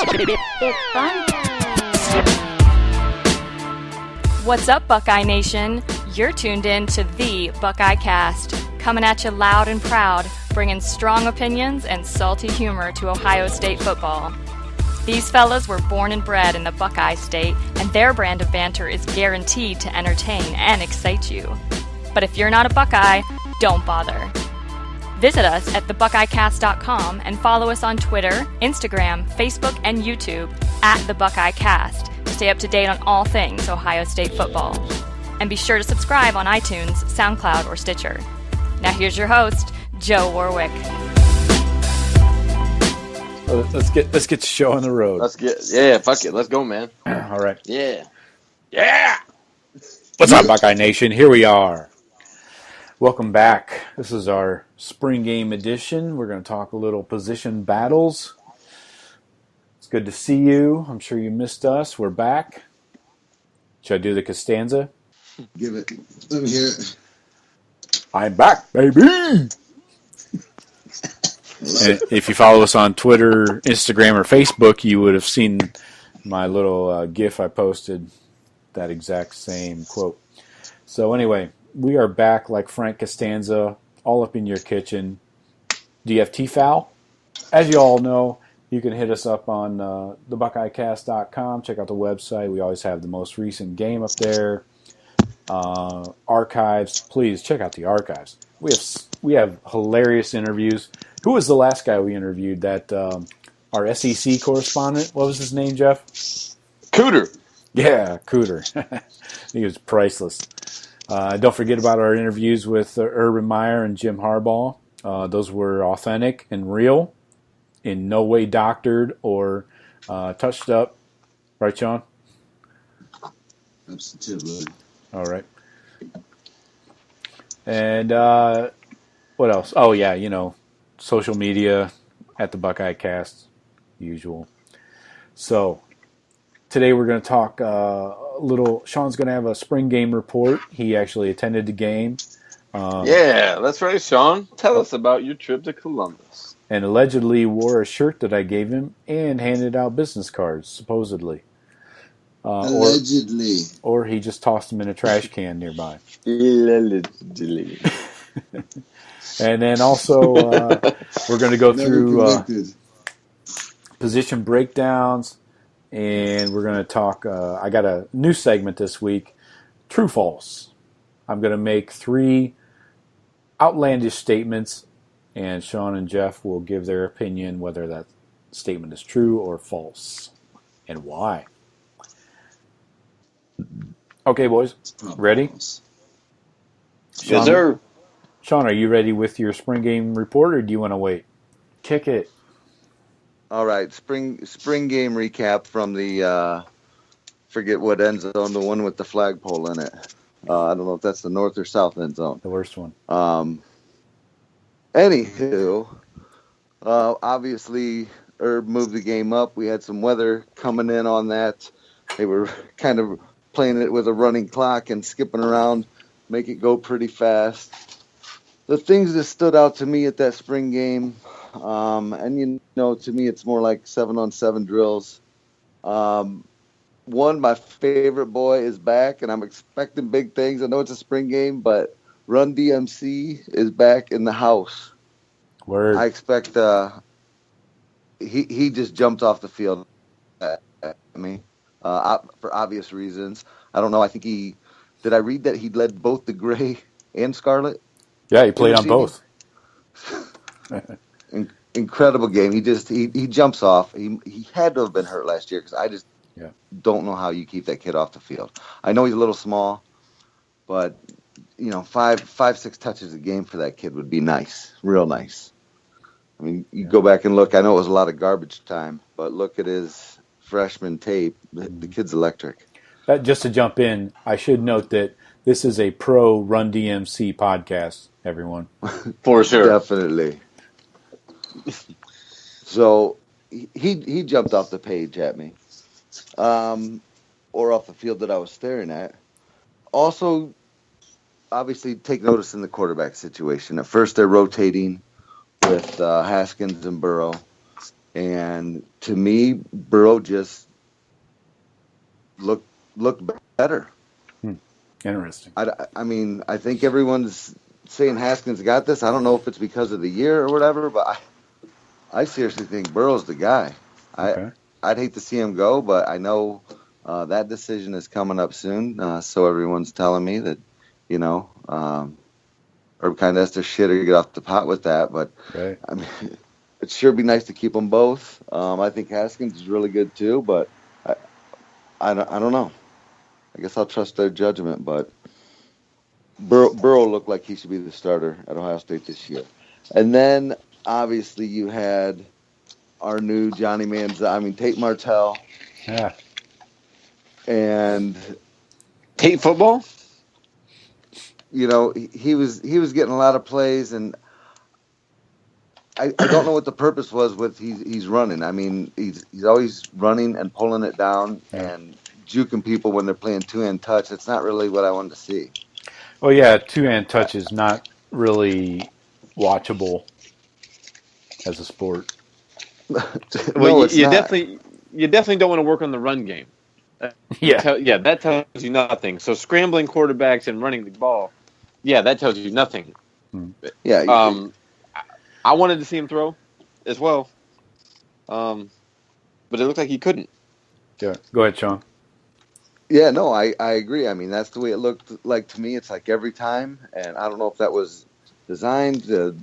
It's fun. What's up, Buckeye Nation? You're tuned in to the Buckeye Cast, coming at you loud and proud, bringing strong opinions and salty humor to Ohio State football. These fellas were born and bred in the Buckeye State, and their brand of banter is guaranteed to entertain and excite you. But if you're not a Buckeye, don't bother. Visit us at thebuckeyecast.com and follow us on Twitter, Instagram, Facebook, and YouTube at The Buckeye Cast to stay up to date on all things Ohio State football. And be sure to subscribe on iTunes, SoundCloud, or Stitcher. Now here's your host, Joe Warwick. Let's get the show on the road. Fuck it. Let's go, man. All right. Yeah. What's up, Buckeye Nation? Here we are. Welcome back. This is our spring game edition. We're going to talk a little position battles. It's good to see you. I'm sure you missed us. We're back. Should I do the Costanza? Give it. Let me hear it. I'm back, baby. And if you follow us on Twitter, Instagram, or Facebook, you would have seen my little GIF I posted, that exact same quote. So anyway, we are back like Frank Costanza, all up in your kitchen. Do you have T-Foul? As you all know, you can hit us up on thebuckeyecast.com. Check out the website. We always have the most recent game up there. Archives. Please check out the archives. We have hilarious interviews. Who was the last guy we interviewed? That our SEC correspondent. What was his name, Jeff? Cooter. Yeah, Cooter. He was priceless. Don't forget about our interviews with Urban Meyer and Jim Harbaugh. Those were authentic and real, in no way doctored or touched up. Right, Shawn? Absolutely. All right. And what else? Oh, yeah, social media at the Buckeye Cast, usual. So today we're going to talk a little. Shawn's going to have a spring game report. He actually attended the game. Yeah, that's right, Shawn. Tell us about your trip to Columbus. And allegedly wore a shirt that I gave him and handed out business cards, supposedly. Allegedly. Or he just tossed them in a trash can nearby. Allegedly. And then also we're going to go through position breakdowns. And we're going to talk, I got a new segment this week, True False. I'm going to make 3 outlandish statements, and Shawn and Jeff will give their opinion whether that statement is true or false, and why. Okay, boys, ready? Yes, sir. Shawn, are you ready with your spring game report, or do you want to wait? Kick it. All right, spring game recap from the forget what end zone, the one with the flagpole in it. I don't know if that's the north or south end zone. The worst one. Anywho, obviously Herb moved the game up. We had some weather coming in on that. They were kind of playing it with a running clock and skipping around, make it go pretty fast. The things that stood out to me at that spring game. And to me, it's more like 7-on-7 drills. One, my favorite boy is back, and I'm expecting big things. I know it's a spring game, but Run DMC is back in the house. Word. I expect he just jumped off the field at me for obvious reasons. I don't know. I think did I read that he led both the gray and scarlet? Yeah, he played on both. Incredible game. He jumps off. He had to have been hurt last year because I just don't know how you keep that kid off the field. I know he's a little small, but 5-6 touches a game for that kid would be nice, real nice. I mean, you go back and look. I know it was a lot of garbage time, but look at his freshman tape. The kid's electric. Just to jump in, I should note that this is a pro Run DMC podcast, everyone. For sure. Definitely. So he jumped off the page at me, or off the field that I was staring at. Also, obviously, take notice in the quarterback situation. At first, they're rotating with Haskins and Burrow. And to me, Burrow just looked better. Interesting. I mean, I think everyone's saying Haskins got this. I don't know if it's because of the year or whatever, but I seriously think Burrow's the guy. Okay. I'd hate to see him go, but I know that decision is coming up soon. So everyone's telling me that, Herb kind of has to shit or get off the pot with that. But right. I mean, it'd sure be nice to keep them both. I think Haskins is really good too, but I don't know. I guess I'll trust their judgment, but Burrow looked like he should be the starter at Ohio State this year. And then, obviously, you had our new Johnny Tate Martell. Yeah. And Tate football? He was getting a lot of plays, and I don't know what the purpose was with he's running. I mean, he's always running and pulling it down and juking people when they're playing two-hand touch. It's not really what I wanted to see. Well, yeah, two-hand touch is not really watchable as a sport. Well, you definitely don't want to work on the run game. That tells you nothing. So scrambling quarterbacks and running the ball, that tells you nothing. Yeah. I wanted to see him throw as well, but it looked like he couldn't. Yeah. Go ahead, Shawn. Yeah, no, I agree. I mean, that's the way it looked like to me. It's like every time, and I don't know if that was designed to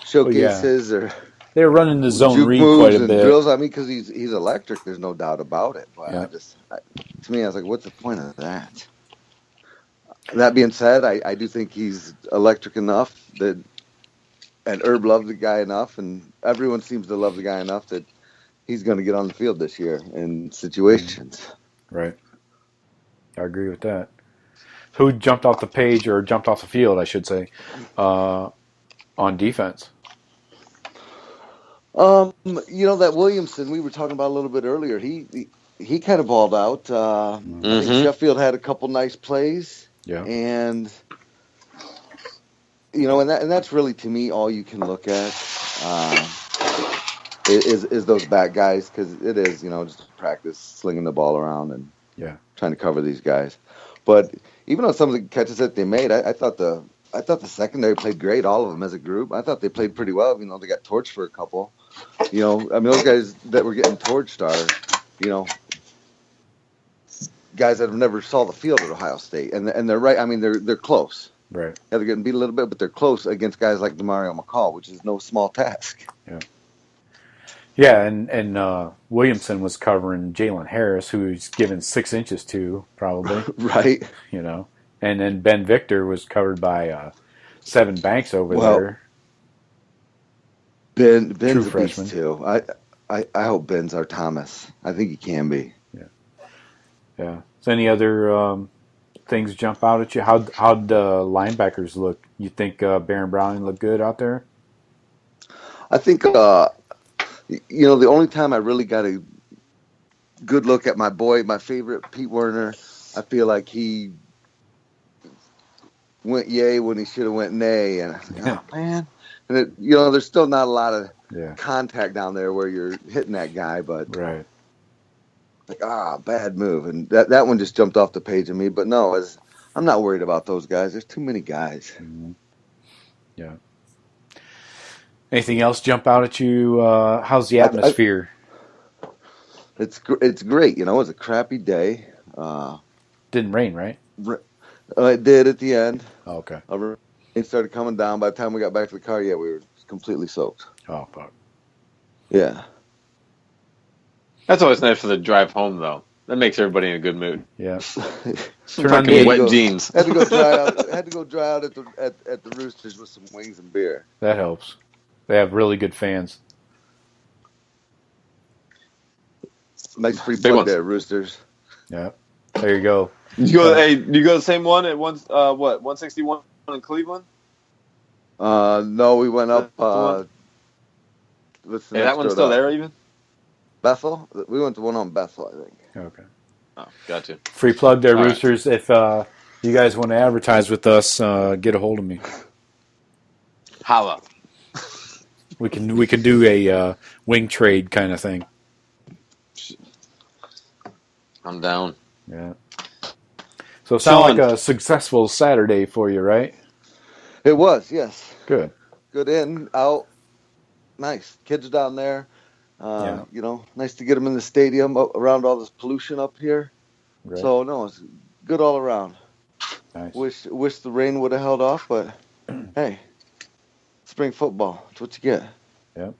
showcase his or they were running the zone read moves quite a and bit. drills. I mean, because he's electric. There's no doubt about it. But to me, I was like, what's the point of that? That being said, I do think he's electric enough and Herb loved the guy enough, and everyone seems to love the guy enough that he's going to get on the field this year in situations. Right. I agree with that. Who jumped off the page, or jumped off the field, I should say, on defense? That Williamson we were talking about a little bit earlier, he kind of balled out. I think Sheffield had a couple nice plays. Yeah. And and that's really, to me, all you can look at is those back guys, because it is, just practice slinging the ball around and trying to cover these guys. But even on some of the catches that they made, I thought the secondary played great, all of them as a group. I thought they played pretty well. They got torched for a couple. Those guys that were getting torched are, guys that have never saw the field at Ohio State, and they're right. I mean, they're close. Right. Yeah, they're getting beat a little bit, but they're close against guys like DeMario McCall, which is no small task. Yeah. Yeah, and Williamson was covering Jalen Harris, who he's given 6 inches to, probably. Right. And then Ben Victor was covered by Seven Banks over there. Ben's true a freshman beast too. I hope Ben's our Thomas. I think he can be. Yeah. So any other things jump out at you? How'd the linebackers look? You think Baron Browning looked good out there? I think the only time I really got a good look at my favorite Pete Werner, I feel like he went yay when he should have went nay, and oh man, and there's still not a lot of contact down there where you're hitting that guy, but right. Bad move, and that one just jumped off the page of me. But no, I'm not worried about those guys. There's too many guys. Mm-hmm. Yeah. Anything else jump out at you? How's the atmosphere? It's great. It was a crappy day. Didn't rain, right? It did at the end. Oh, okay. It started coming down. By the time we got back to the car, we were completely soaked. Oh, fuck. Yeah. That's always nice for the drive home, though. That makes everybody in a good mood. Yeah. Turn on the wet jeans. Had to go dry out at the Roosters with some wings and beer. That helps. They have really good fans. Nice free plug there, Roosters. Yeah. There you go. You go the same one at 161 in Cleveland? No, we went up. That one's still there even? Bethel? We went to one on Bethel, I think. Okay. Oh, gotcha. Free plug there, Roosters. Right. If you guys want to advertise with us, get a hold of me. Holla. We can do a wing trade kind of thing. I'm down. Yeah. So it sounded like a successful Saturday for you, right? It was, yes. Good. Good in, out. Nice. Kids down there. Yeah. Nice to get them in the stadium around all this pollution up here. Right. So, no, it's good all around. Nice. Wish the rain would have held off, but hey, spring football. That's what you get. Yep.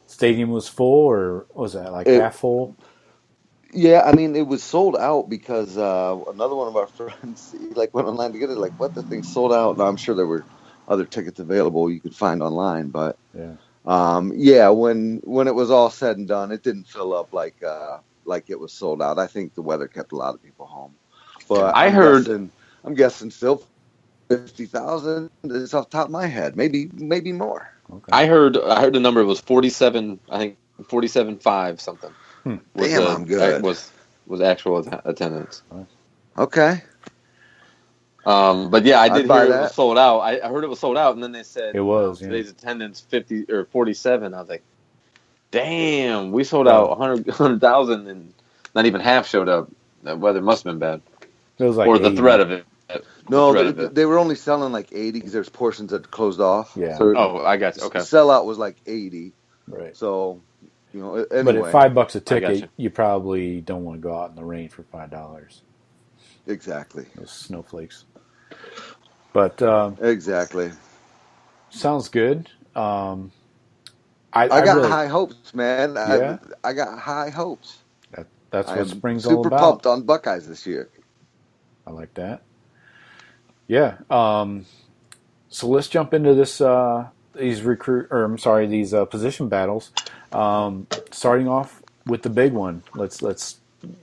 Stadium was full, or was that half full? Yeah, I mean, it was sold out because another one of our friends, he went online to get it. What, the thing sold out? Now, I'm sure there were other tickets available you could find online, but when it was all said and done, it didn't fill up like it was sold out. I think the weather kept a lot of people home. But I'm guessing still 50,000 is off the top of my head, maybe more. Okay. I heard the number was 47. I think 47.5 something. Damn, I'm good. Was actual attendance. Okay. But yeah, I did hear it was sold out. I heard it was sold out, and then they said it was today's attendance 50 or 47. I was like, damn, we sold out 100,000, and not even half showed up. The weather must have been bad. It was like or the 80. threat of it. No, they were only selling like 80 because there's portions that closed off. Yeah. So I got you. Okay. Sellout was like 80. Right. So, anyway. But at $5 a ticket, you probably don't want to go out in the rain for $5. Exactly. Those snowflakes. But exactly. Sounds good. I got high hopes, man. Yeah? I got high hopes. That's what spring's all about. Super pumped on Buckeyes this year. I like that. Yeah. So let's jump into this these position battles. Starting off with the big one. Let's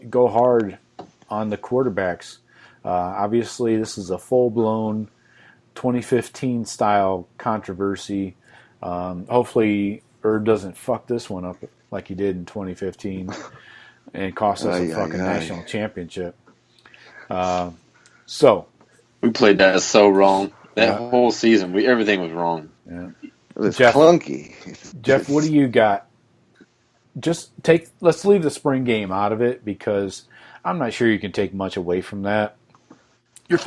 go hard on the quarterbacks. Obviously, this is a full-blown 2015 style controversy. Hopefully, Herb doesn't fuck this one up like he did in 2015 and cost us a fucking national championship. So we played that so wrong. That whole season, everything was wrong. Yeah. It was clunky. Jeff, what do you got? Let's leave the spring game out of it because I'm not sure you can take much away from that. You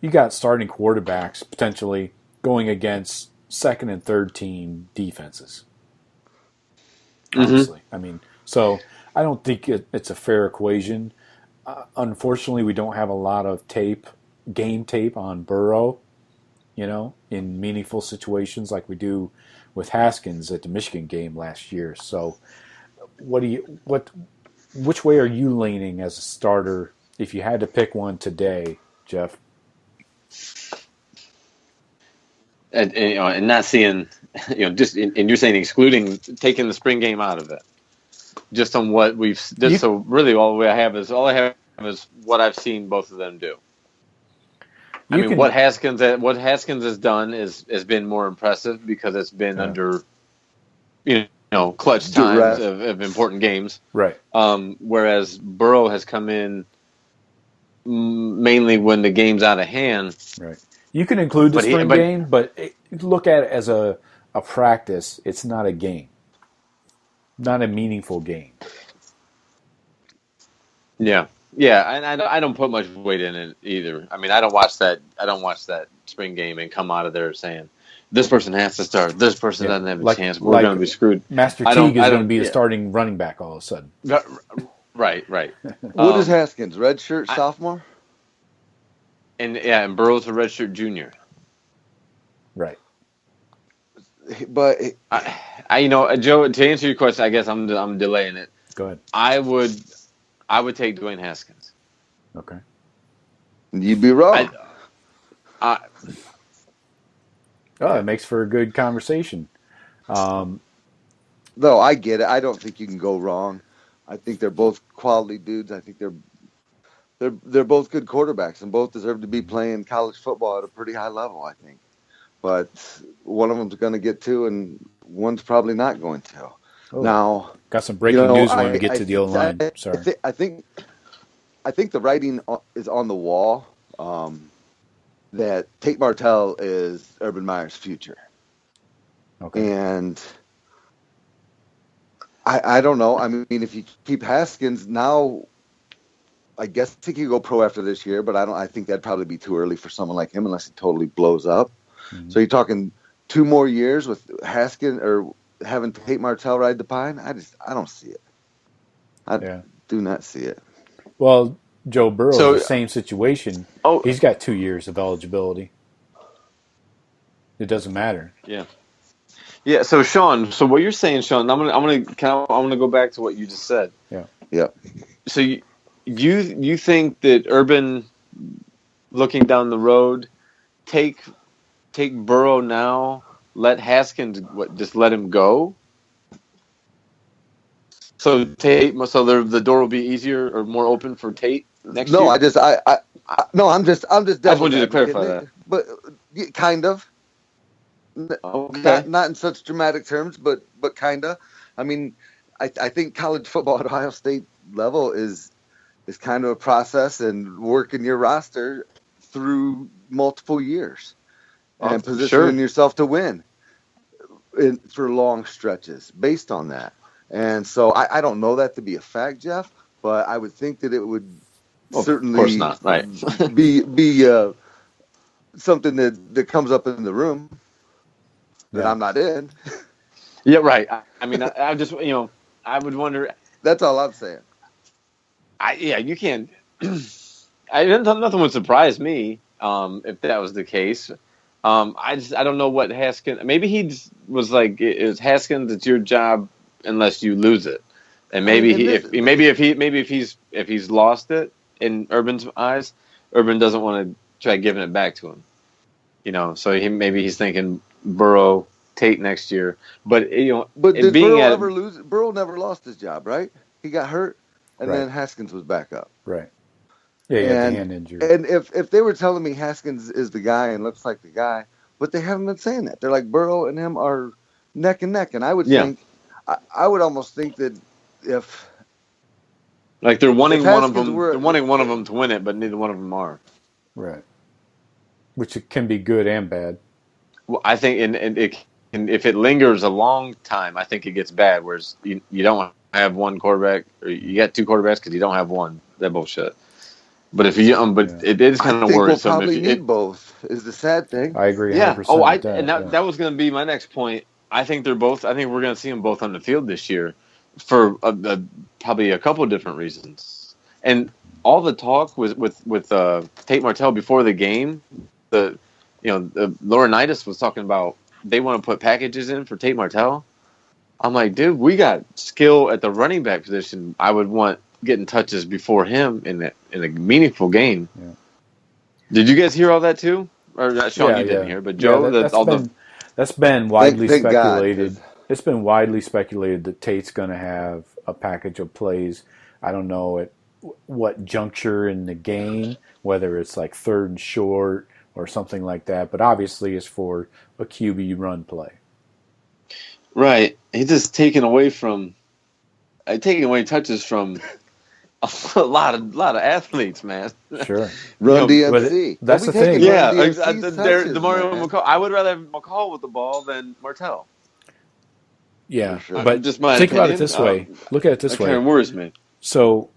got starting quarterbacks potentially going against second and third team defenses. Honestly. I mean, so I don't think it's a fair equation. Unfortunately, we don't have a lot of game tape on Burrow, in meaningful situations like we do with Haskins at the Michigan game last year. So which way are you leaning as a starter if you had to pick one today, Jeff? And not seeing, just and you're saying excluding taking the spring game out of it, just on what we've. So really, all I have is what I've seen both of them do. What Haskins has done has been more impressive because it's been under, clutch times of important games. Right. Whereas Burrow has come in mainly when the game's out of hand. Right. You can include the spring game, but look at it as a practice. It's not a game. Not a meaningful game. Yeah. Yeah, and I don't put much weight in it either. I mean, I don't watch that spring game and come out of there saying this person has to start, this person doesn't have a chance. We're going to be screwed. Master Teague is going to be the starting running back all of a sudden. Right. What is Haskins? Redshirt sophomore? And Burrow's a redshirt junior. Right. But Joe, to answer your question, I guess I'm delaying it. Go ahead. I would take Dwayne Haskins. Okay. You'd be wrong. It makes for a good conversation. Though I get it. I don't think you can go wrong. I think they're both quality dudes. I think they're both good quarterbacks and both deserve to be playing college football at a pretty high level, I think. But one of them's going to get to and one's probably not going to. Oh. Now, got some breaking news when we get to the O-line. Sorry. I think the writing is on the wall that Tate Martell is Urban Meyer's future. Okay. And I don't know. I mean, if you keep Haskins now, I guess he could go pro after this year, but I think that'd probably be too early for someone like him unless he totally blows up. Mm-hmm. So you're talking 2 more years with Haskins or having Tate Martell ride the pine? I don't see it. I do not see it. Well, Joe Burrow's the same situation. Oh, he's got 2 years of eligibility. It doesn't matter. Yeah. Yeah. So Shawn, so what you're saying, Shawn, I'm gonna go back to what you just said. Yeah. Yeah. So you think that Urban, looking down the road, take Burrow now, let Haskins just let him go? So the door will be easier or more open for Tate next year? No, I'm just I just wanted you to clarify that. But kind of. Okay. Not in such dramatic terms, but kind of. I mean, I think college football at Ohio State level is kind of a process and working your roster through multiple years and positioning yourself to win for long stretches based on that. And so I don't know that to be a fact, Jeff, but I would think that it would certainly of course not. Right. be something that comes up in the room that I'm not in. Yeah, right. I mean, I just, I would wonder. That's all I'm saying. You can't. Nothing would surprise me if that was the case. I don't know what Haskins. Maybe he was like, "It's Haskins. It's your job unless you lose it." And maybe if he's lost it in Urban's eyes, Urban doesn't want to try giving it back to him. So maybe he's thinking Burrow, Tate next year. But did Burrow ever lose? Burrow never lost his job, right? He got hurt, and then Haskins was back up. Right. Yeah, he had the hand injury. And if they were telling me Haskins is the guy and looks like the guy, but they haven't been saying that. They're like Burrow and him are neck and neck, and I would think, I would almost think that if like they're wanting one of them, they're wanting one of them to win it, but neither one of them are. Right. Which it can be good and bad. Well, I think, and if it lingers a long time, I think it gets bad. Whereas you don't have one quarterback, or you got 2 quarterbacks because you don't have one. That bullshit. But if you, it is kind of worrisome. We'll probably need both. Is the sad thing. I agree. 100% yeah. with that. That was going to be my next point. I think we're going to see them both on the field this year for probably a couple of different reasons. And all the talk was with Tate Martell before the game. The Laurinaitis was talking about they want to put packages in for Tate Martell. I'm like, dude, we got skill at the running back position. I would want getting touches before him in a meaningful game. Yeah. Did you guys hear all that too? Or Shawn, you didn't hear, but Joe, that's been widely speculated. It's been widely speculated that Tate's going to have a package of plays. I don't know at what juncture in the game, whether it's like 3rd and short or something like that, but obviously it's for a QB run play. Right. He's just taking away touches from a lot of athletes, man. Sure. Run DMC. That's the thing. Yeah, the Mario McCall. I would rather have McCall with the ball than Martell. Yeah, sure. But just my think opinion. about it this way. Look at it this way. That kind of worries me. So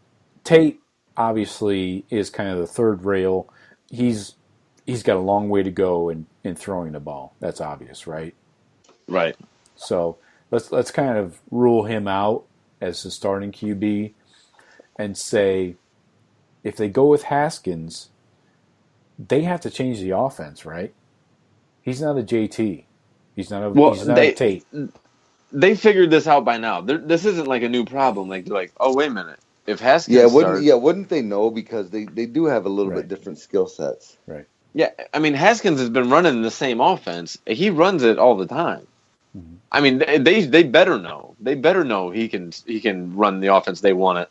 Tate obviously is kind of the third rail. He's got a long way to go in throwing the ball. That's obvious, right? Right. So let's kind of rule him out as the starting QB and say if they go with Haskins, they have to change the offense, right? He's not a JT. He's not a Tate. They figured this out by now. This isn't like a new problem. Like they're like, oh wait a minute, if Haskins wouldn't they know because they do have a little bit different skill sets. Right. Yeah, I mean Haskins has been running the same offense. He runs it all the time. Mm-hmm. I mean they better know. They better know he can run the offense they want it.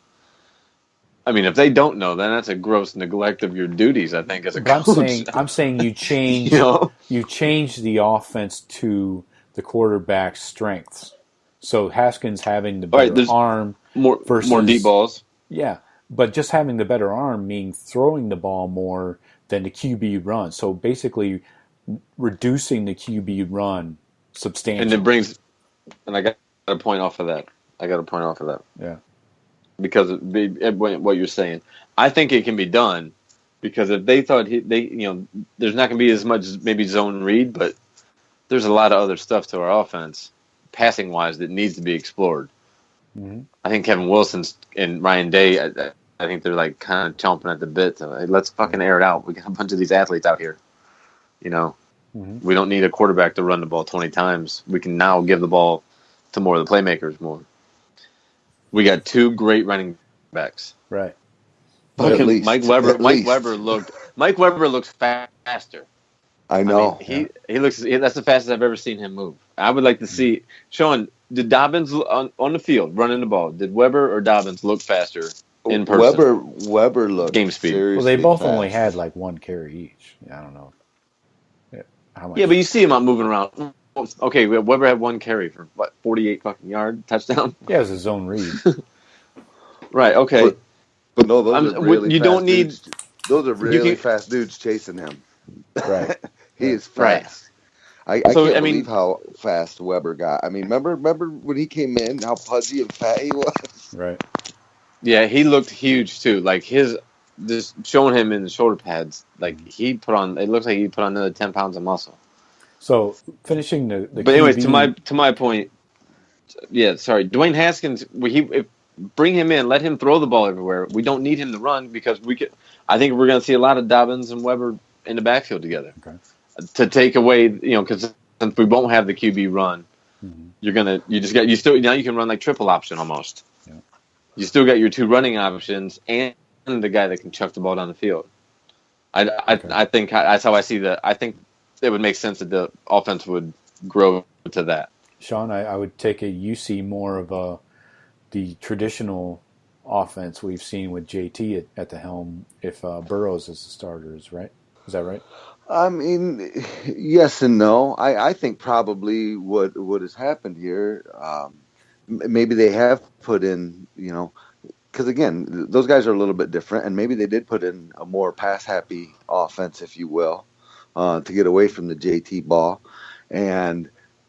I mean, if they don't know, then that's a gross neglect of your duties, I think, as a coach. I'm saying you change you change the offense to the quarterback's strengths. So Haskins having the better arm versus more deep balls. Yeah, but just having the better arm means throwing the ball more than the QB run. So basically reducing the QB run substantial. And it brings, and I got a point off of that. Yeah. Because of what you're saying, I think it can be done. Because if they thought there's not going to be as much maybe zone read, but there's a lot of other stuff to our offense, passing wise, that needs to be explored. Mm-hmm. I think Kevin Wilson and Ryan Day, I think they're like kind of chomping at the bit. To, hey, let's fucking air it out. We got a bunch of these athletes out here. Mm-hmm. We don't need a quarterback to run the ball 20 times. We can now give the ball to more of the playmakers more. We got 2 great running backs. Right. Fucking Mike Weber looks faster. I know. I mean, he looks. That's the fastest I've ever seen him move. I would like to see Shawn. Did Dobbins on the field running the ball? Did Weber or Dobbins look faster in person? Weber looked game speed. Well, they both only had like 1 carry each. I don't know how much. Yeah, but you see him out moving around. Okay, Weber had 1 carry for 48 fucking yard touchdown. Yeah, it was a zone read. Right. Okay. But no, those are really you fast don't need. dudes. Those are really fast dudes chasing him. Right. He is fast. Right. I can't believe how fast Weber got. I mean, remember when he came in, how pudgy and fat he was? Right. Yeah, he looked huge too. Like just showing him in the shoulder pads, like it looks like he put on another 10 pounds of muscle. So finishing the but anyways, QB, to my point, yeah, sorry, Dwayne Haskins, bring him in, let him throw the ball everywhere. We don't need him to run because I think we're going to see a lot of Dobbins and Weber in the backfield together. Okay. To take away, because since we won't have the QB run, mm-hmm. you can run like triple option almost. Yeah. You still got your 2 running options and the guy that can chuck the ball down the field. I think that's how I see that. I think it would make sense that the offense would grow to that. Shawn, I would take you see more of the traditional offense we've seen with JT at the helm if Burrows is the starter, right? Is that right? I mean, yes and no. I think probably what has happened here, maybe they have put in, because again, those guys are a little bit different, and maybe they did put in a more pass-happy offense, if you will, to get away from the JT ball. And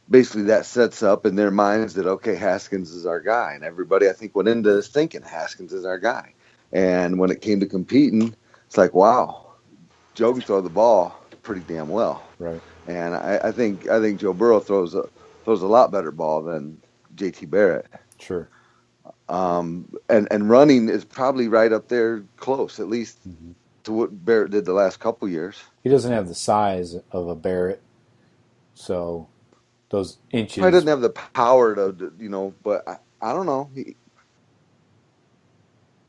basically that sets up in their minds that, okay, Haskins is our guy. And everybody, I think, went into this thinking Haskins is our guy. And when it came to competing, it's like, wow, Joe can throw the ball pretty damn well. Right. And I think Joe Burrow throws a lot better ball than JT Barrett. Sure. And running is probably right up there close, at least to what Barrett did the last couple years. He doesn't have the size of a Barrett, so those inches. He doesn't have the power to, but I don't know.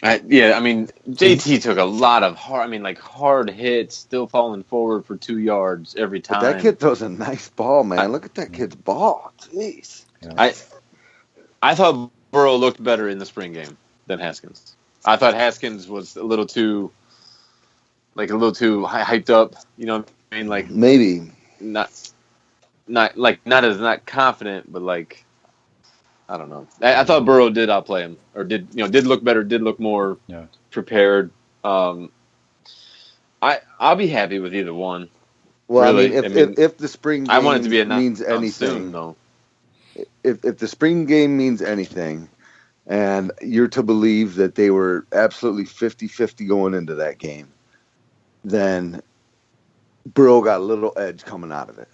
JT took a lot of hard hits, still falling forward for 2 yards every time. But that kid throws a nice ball, man. Look at that kid's ball. Jeez. Yeah. I thought Burrow looked better in the spring game than Haskins. I thought Haskins was a little too hyped up. You know what I mean? Like maybe not confident, but like. I don't know. I thought Burrow did outplay him, or did look better, did look more prepared. I'll be happy with either one. Well, really. If the spring game I want it to be means anything, soon, though. If the spring game means anything, and you're to believe that they were absolutely 50-50 going into that game, then Burrow got a little edge coming out of it.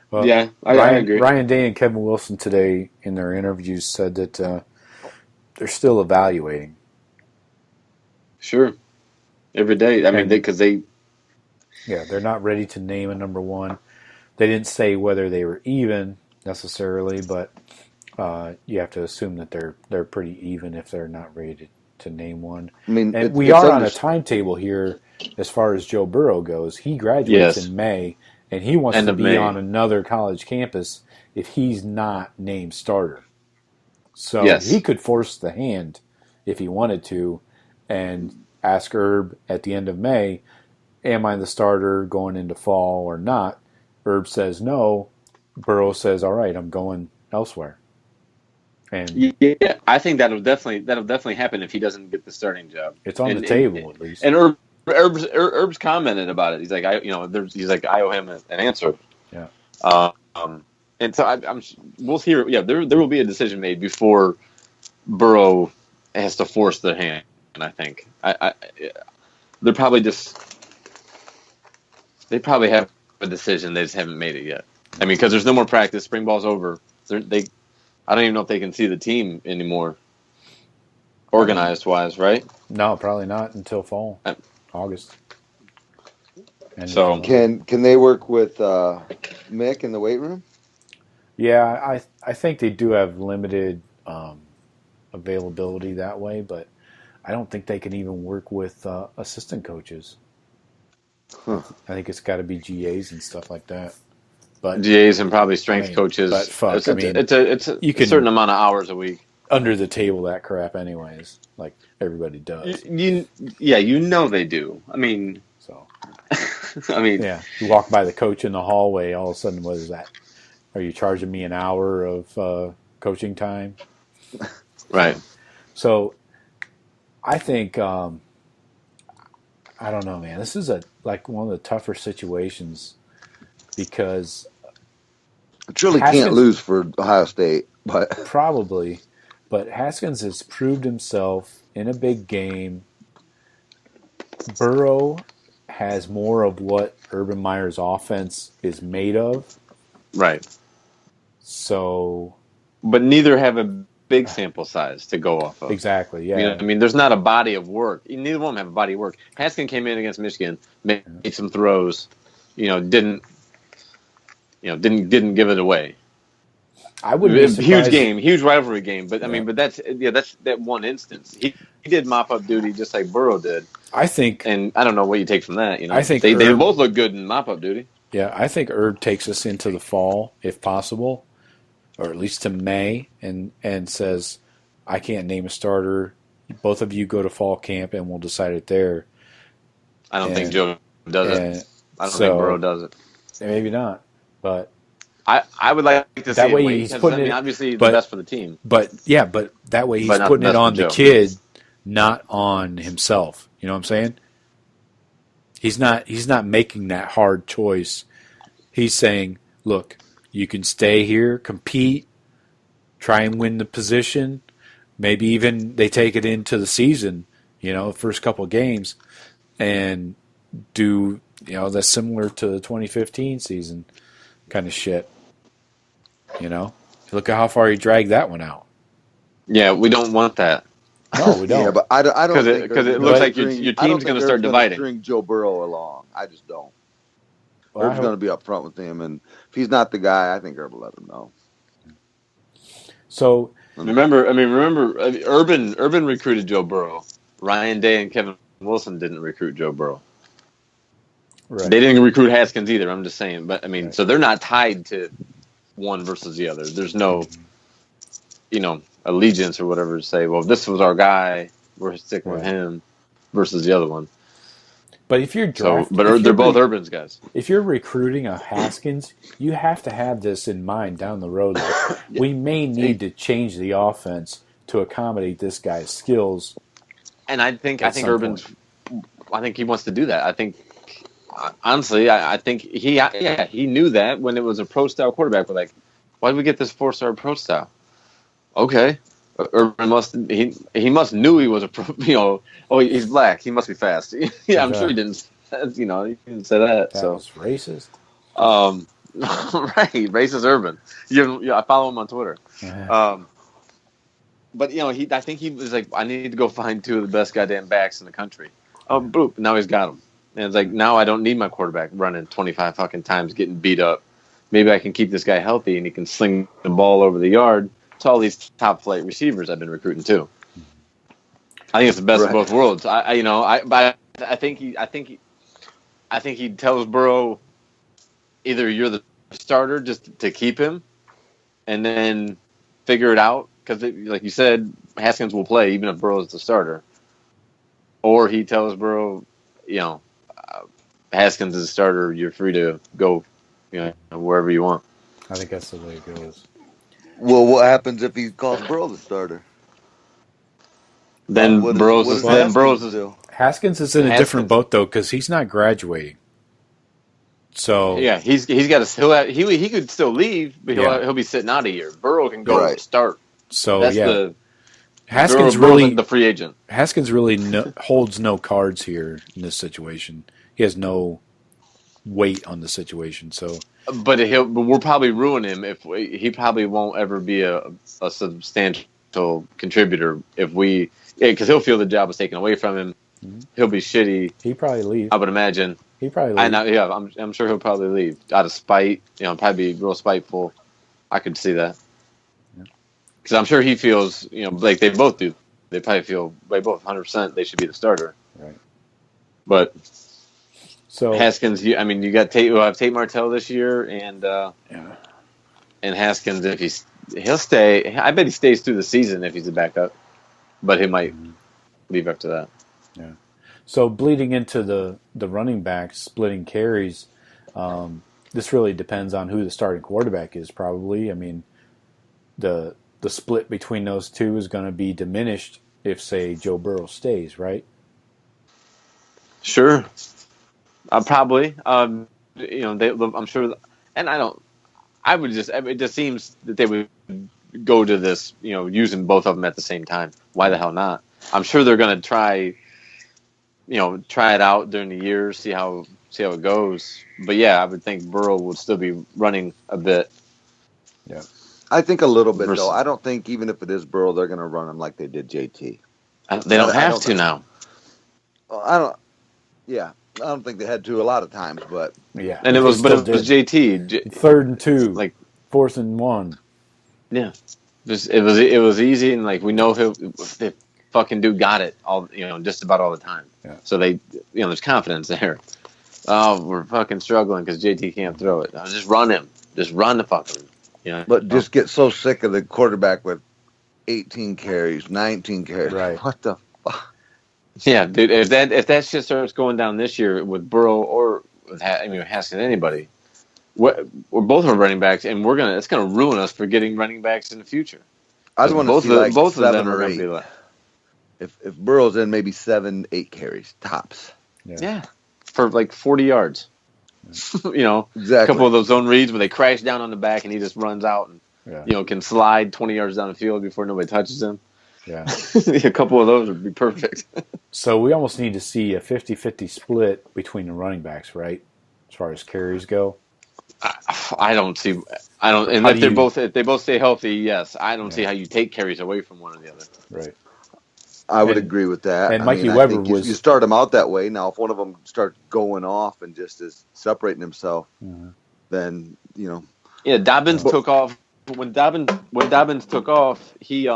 Well, yeah, I agree. Ryan Day and Kevin Wilson today in their interviews said that they're still evaluating. Sure. Every day. they're not ready to name a number one. They didn't say whether they were even necessarily, but you have to assume that they're pretty even if they're not ready to name one. I mean, and we are on a timetable here as far as Joe Burrow goes. He graduates in May. And he wants to be on another college campus if he's not named starter. So he could force the hand if he wanted to and ask Herb at the end of May, am I the starter going into fall or not? Herb says no. Burrow says, all right, I'm going elsewhere. And yeah, I think that'll definitely happen if he doesn't get the starting job. It's on the table at least. And Herb's commented about it. He's like, I owe him an answer. Yeah. And so we'll hear. Yeah, there will be a decision made before Burrow has to force their hand. And I think they're probably they probably have a decision. They just haven't made it yet. I mean, because there's no more practice. Spring ball's over. I don't even know if they can see the team anymore, organized wise, right? No, probably not until fall, August. And so can they work with Mick in the weight room? Yeah, I think they do have limited availability that way, but I don't think they can even work with assistant coaches. Huh. I think it's got to be GAs and stuff like that. But GAs and probably strength coaches. But fuck, it's a certain amount of hours a week. Under the table that crap anyways, like everybody does. You they do. I mean, so. I mean, yeah, you walk by the coach in the hallway, all of a sudden, what is that? Are you charging me an hour of coaching time? Right. So, I think I don't know, man. This is one of the tougher situations because Truly can't lose for Ohio State, but probably. But Haskins has proved himself in a big game. Burrow has more of what Urban Meyer's offense is made of. Right. So, but neither have a big sample size to go off of. Exactly. Yeah. I mean, there's not a body of work. Neither one have a body of work. Haskins came in against Michigan, made some throws. Didn't give it away. I would be surprised. Huge game, huge rivalry game. But I mean, that's that one instance. He did mop up duty just like Burrow did. I think, and I don't know what you take from that. I think they both look good in mop up duty. Yeah, I think Herb takes us into the fall if possible, or at least to May, and says, "I can't name a starter. Both of you go to fall camp, and we'll decide it there." I don't think Joe does it. I don't think Burrow does it. Maybe not, but I would like to see that way it. He's putting obviously the best for the team. But that way he's putting it on the kid, not on himself. You know what I'm saying? He's not making that hard choice. He's saying, "Look, you can stay here, compete, try and win the position. Maybe even they take it into the season, first couple of games, and do that's similar to the 2015 season kind of shit. Look at how far he dragged that one out. Yeah, we don't want that. No, we don't. Yeah, but I don't think because it looks like your team's going to start dividing. String Joe Burrow along. I just don't. Well, Herb's going to be up front with him, and if he's not the guy, I think Herb will let him know. So remember, Urban recruited Joe Burrow. Ryan Day and Kevin Wilson didn't recruit Joe Burrow. Right. They didn't recruit Haskins either. I'm just saying, but I mean, so they're not tied to one versus the other. There's no, allegiance or whatever to say, well, if this was our guy, we're sticking with him versus the other one. But if you're drafting, they're both Urban's guys. If you're recruiting a Haskins, you have to have this in mind down the road. Like, we may need to change the offense to accommodate this guy's skills. And I think Urban's. I think he wants to do that. I think. Honestly, I think he knew that when it was a pro style quarterback. But like, why did we get this 4-star pro style? Okay, Urban he must knew he was a pro. He's black. He must be fast. Yeah, I'm sure he didn't. He didn't say that. That was racist. Right, racist Urban. I follow him on Twitter. Yeah. But I think he was like, I need to go find two of the best goddamn backs in the country. Oh, boop! Now he's got them. And it's like, now I don't need my quarterback running 25 fucking times, getting beat up. Maybe I can keep this guy healthy and he can sling the ball over the yard to all these top flight receivers I've been recruiting too. I think it's the best of both worlds. I think he tells Burrow, either you're the starter just to keep him, and then figure it out because, like you said, Haskins will play even if Burrow is the starter, or he tells Burrow, Haskins is a starter. You're free to go, wherever you want. I think that's the way it goes. Well, what happens if he calls Burrow the starter? Then Burrow's Haskins is in a different boat though because he's not graduating. So yeah, he could still leave, but he'll be sitting out a year. Burrow can go Right. start. So That's yeah, Burrow's the free agent. Haskins really holds no cards here in this situation. He has no weight on the situation. So, But we'll probably ruin him he probably won't ever be a substantial contributor because he'll feel the job was taken away from him. mm-hmm. He'll be shitty. He probably leave. I would imagine. He probably leave. I know. Yeah, I'm sure he'll probably leave out of spite. Probably be real spiteful. I could see that. Because I'm sure he feels, like they both do. They probably feel they both 100% they should be the starter. Right. But so Haskins, you got we'll have Tate Martell this year, and Haskins he'll stay. I bet he stays through the season if he's a backup, but he might leave after that. Yeah. So bleeding into the running backs, splitting carries, this really depends on who the starting quarterback is. Probably, I mean, the split between those two is going to be diminished if, say, Joe Burrow stays, right? Sure. Probably. I'm sure, and it just seems that they would go to this, using both of them at the same time. Why the hell not? I'm sure they're going to try it out during the year, see how it goes. But yeah, I would think Burrow would still be running a bit. Yeah. I think a little bit, though. I don't think even if it is Burrow, they're going to run him like they did JT. They don't have to now. I don't think they had to a lot of times, but yeah. And it was JT. 3rd and 2, like 4th and 1. Yeah, it was easy, and like we know the fucking dude got it all, just about all the time. Yeah. So they, there's confidence there. Oh, we're fucking struggling because JT can't throw it. Just run him. Just run the fucking. But just get so sick of the quarterback with 18 carries, 19 carries. Right. What the fuck? Yeah, dude. If that shit starts going down this year with Burrow or with Haskins, anybody, we're both are running backs, and it's gonna ruin us for getting running backs in the future. I just want to see both of them or are 8. Be like, if Burrow's in, maybe 7, 8 carries tops. Yeah, for like 40 yards. Exactly. A couple of those zone reads where they crash down on the back and he just runs out and can slide 20 yards down the field before nobody touches him. Yeah. A couple of those would be perfect. So we almost need to see a 50-50 split between the running backs, right? As far as carries go. I don't. And if they both stay healthy, yes. I don't see how you take carries away from one or the other. Right. I would agree with that. And Mikey Weber you start them out that way. Now, if one of them starts going off and just is separating himself, then Yeah, Dobbins took off when Dobbins took off. He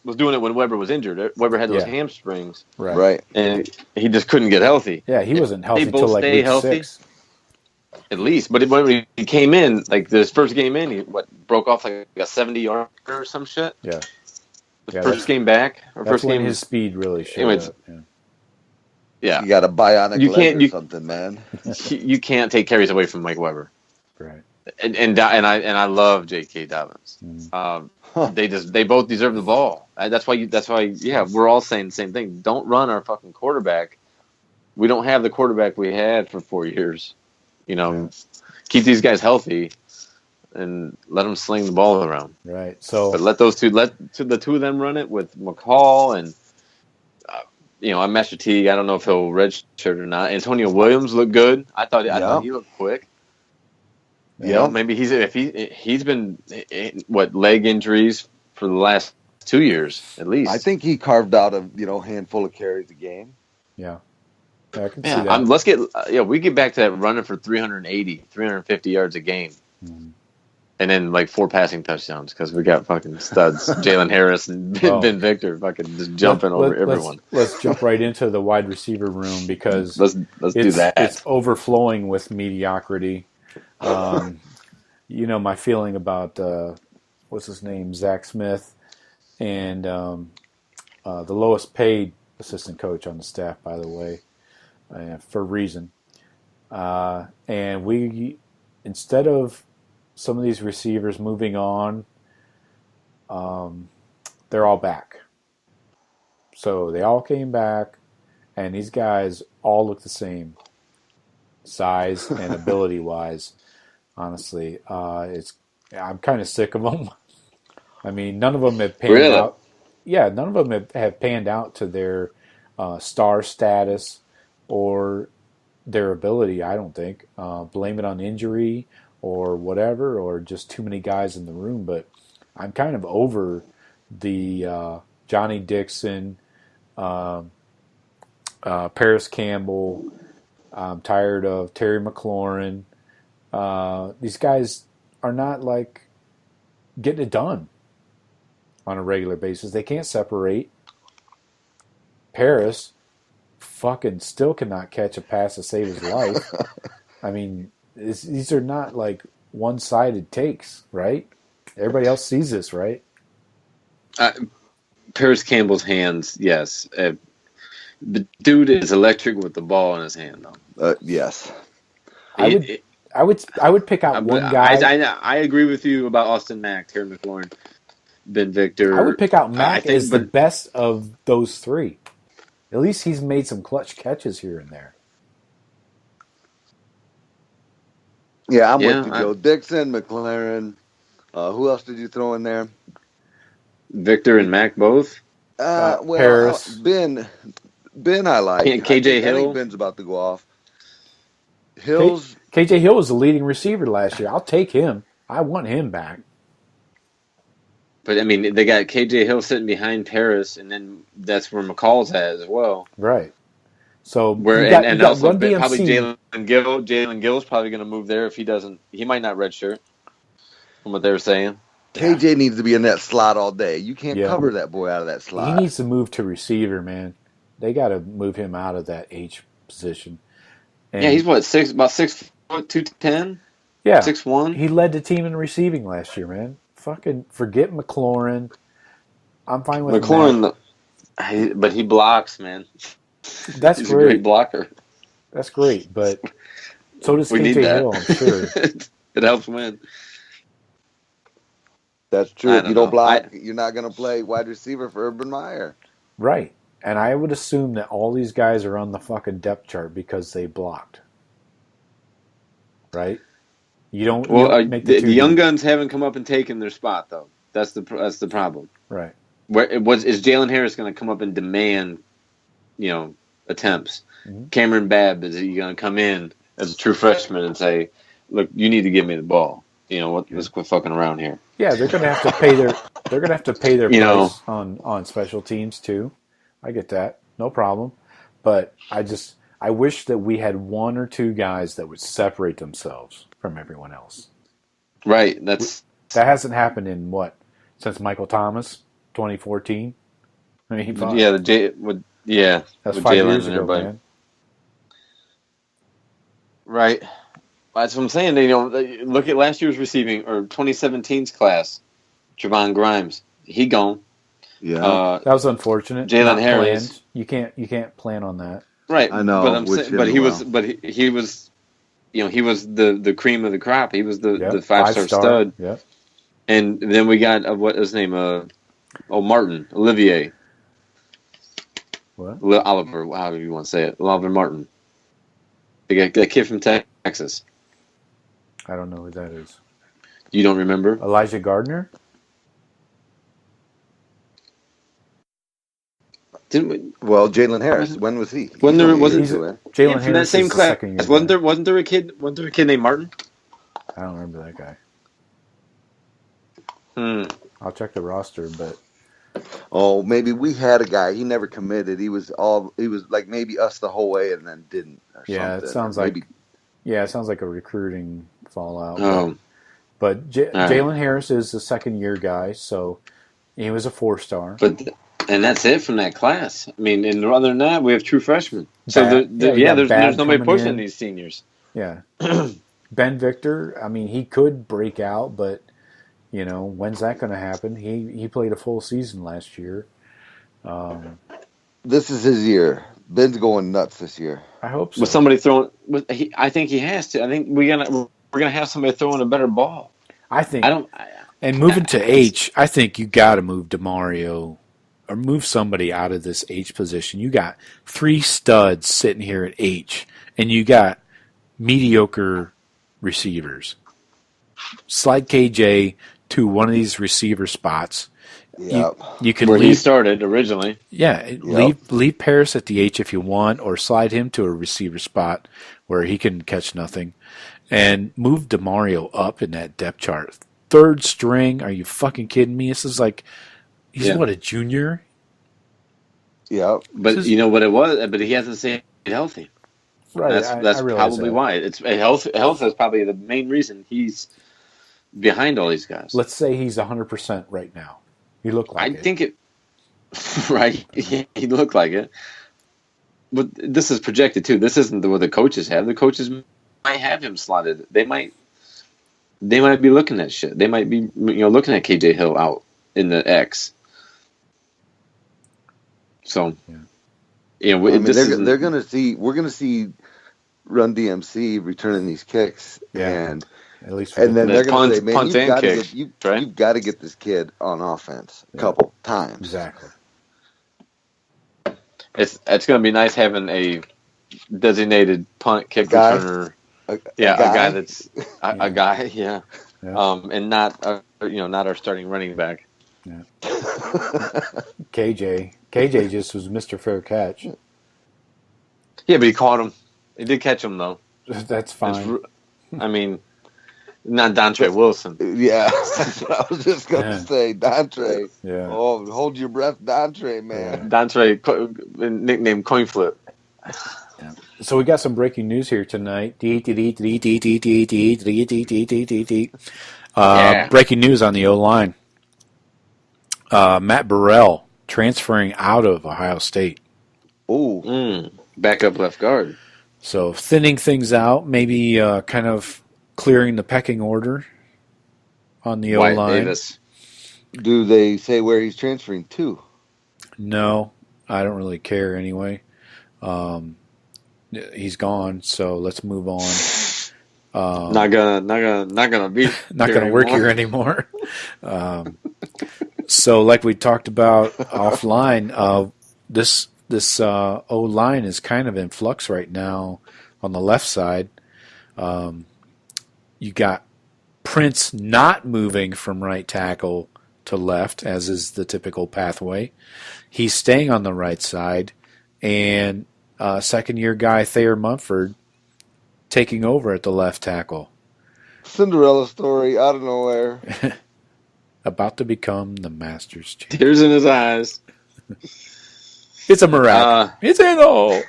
was doing it when Weber was injured. Weber had those hamstrings, right, and he just couldn't get healthy. Yeah, he wasn't healthy until like week healthy. 6. At least, but when he came in, like this first game in, he broke off like a 70-yarder or some shit. Yeah. First game back, or that's first when game, his speed really showed up. Yeah, you got a bionic leg or something, man. You can't take carries away from Mike Weber. Right. And I love J.K. Dobbins. They both deserve the ball. That's why we're all saying the same thing. Don't run our fucking quarterback. We don't have the quarterback we had for 4 years. Keep these guys healthy and let them sling the ball around. Right. So, but let the two of them run it with McCall and I'm Master Teague. I don't know if he'll redshirt or not. Antonio Williams looked good. I thought he looked quick. Maybe he's been leg injuries for the last 2 years at least. I think he carved out a handful of carries a game. Yeah. I can see that. Let's get back to that running for 380, 350 yards a game. And then like 4 passing touchdowns because we got fucking studs, Jalen Harris and Ben Victor, fucking just jumping over everyone. Let's jump right into the wide receiver room because let's do that. It's overflowing with mediocrity. My feeling about what's his name, Zach Smith, and the lowest paid assistant coach on the staff, by the way, for a reason. And we, instead of some of these receivers moving on, they're all back. So they all came back, and these guys all look the same. size and ability wise. Honestly, I'm kind of sick of them. I mean, none of them have panned out. Yeah, none of them have panned out to their star status or their ability. I don't think. Blame it on injury or whatever, or just too many guys in the room. But I'm kind of over the Johnny Dixon, Paris Campbell. I'm tired of Terry McLaurin. These guys are not like getting it done on a regular basis. They can't separate. Paris fucking still cannot catch a pass to save his life. I mean, these are not like one-sided takes, right? Everybody else sees this, right? Paris Campbell's hands, yes. The dude is electric with the ball in his hand, though. Yes. I would pick out one guy. I agree with you about Austin Mack, Terry McLaurin, Ben Victor. I would pick out Mack as the best of those three. At least he's made some clutch catches here and there. Yeah, I'm with you, Joe. Dixon, McLaren. Who else did you throw in there? Victor and Mack both. Paris. Ben, I like. KJ Hill. I think Ben's about to go off. Hills. KJ Hill was the leading receiver last year. I'll take him. I want him back. But, I mean, they got KJ Hill sitting behind Paris, and then that's where McCall's at as well. Right. So and also probably Jalen Gill's probably going to move there if he doesn't. He might not redshirt, from what they were saying. KJ needs to be in that slot all day. You can't cover that boy out of that slot. He needs to move to receiver, man. They got to move him out of that H position. And he's about 6 foot 210. Yeah, 6'1". He led the team in receiving last year, man. Fucking forget McLaurin. I'm fine with McLaurin, but he blocks, man. That's He's great. a great blocker. That's great, but so does KJ Hill, I'm sure. It helps win. That's true. If you don't block, you're not going to play wide receiver for Urban Meyer. Right. And I would assume that all these guys are on the fucking depth chart because they blocked. Right? You don't make the young guns haven't come up and taken their spot, though. That's the problem. Right. Is Jalen Harris going to come up and demand, attempts? Mm-hmm. Cameron Babb, is he going to come in as a true freshman and say, "Look, you need to give me the ball. Let's quit fucking around here." Yeah, they're going to have to pay their. They're going to have to pay their price on special teams too. I get that, no problem. But I wish that we had one or two guys that would separate themselves from everyone else. Right. That hasn't happened in since Michael Thomas, 2014. I mean, that's 5 years ago, man. Right. That's what I'm saying. Look at last year's receiving or 2017's class. Javon Grimes, he gone. Yeah, that was unfortunate. Jalen Harris, you can't plan on that. Right. I know, but he was he was the cream of the crop. He was the 5-star stud. Yep. And then we got what his name? Olivier. What? Oliver, however you want to say it. Oliver Martin. That kid from Texas. I don't know who that is. You don't remember? Elijah Gardner? Jalen Harris. When was he? Jalen Harris that same is class. The Wasn't there a kid named Martin? I don't remember that guy. I'll check the roster, but maybe we had a guy. He never committed. He was like maybe us the whole way and then didn't. Or something. It sounds like it sounds like a recruiting fallout. Oh. But Jalen Harris is a second-year guy, so he was a 4-star. And that's it from that class. I mean, and other than that, we have true freshmen. So there's nobody pushing these seniors. Yeah. Ben Victor, I mean, he could break out, but when's that going to happen? He played a full season last year. This is his year. Ben's going nuts this year. I hope so. With somebody throwing, I think he has to. I think we're gonna have somebody throwing a better ball. And moving to H, I think you got to move DeMario or move somebody out of this H position. You got 3 studs sitting here at H, and you got mediocre receivers. Slide KJ to one of these receiver spots. Yeah. You can where leave, he started originally. Yeah, Yep. leave Paris at the H if you want, or slide him to a receiver spot where he can catch nothing, and move DeMario up in that depth chart. Third string? Are you fucking kidding me? This is like he's what, a junior? Yep. But you know what it was? But he hasn't stayed healthy. Right. That's I realize probably that. why. It's health is probably the main reason he's behind all these guys. Let's say he's 100% right now. He looked like it. I think it. Right, he looked like it. But this is projected too. This isn't what the coaches have. The coaches might have him slotted. They might be looking at shit. They might be looking at KJ Hill out in the X. So, they're going to see. We're going to see Run DMC returning these kicks, and at least, and then they're going to say, "Man, you've got to get this kid on offense a couple times." Exactly. It's going to be nice having a designated punt kick returner. A guy that's a guy, yeah. And not not our starting running back. Yeah. KJ just was Mr. Fair Catch. Yeah, but he caught him. He did catch him though. That's fine. I mean, not Dontre Wilson. Yeah, that's what I was just going to say. Dontre. Yeah. Oh, hold your breath, Dontre, man. Yeah. Dontre, nicknamed Coin Flip. Yeah. So we got some breaking news here tonight. Breaking news on the O-line. Matt Burrell transferring out of Ohio State. Oh, backup left guard. So thinning things out, maybe kind of clearing the pecking order on the O-line. Wyatt Davis. Do they say where he's transferring to? No, I don't really care anyway. He's gone, so let's move on. Not gonna be not gonna work here anymore. So, like we talked about offline, this O line is kind of in flux right now. On the left side, you got Prince not moving from right tackle to left, as is the typical pathway. He's staying on the right side, and second-year guy Thayer Munford taking over at the left tackle. Cinderella story out of nowhere. About to become the Masters champion. Tears in his eyes. It's a miracle. It's in all.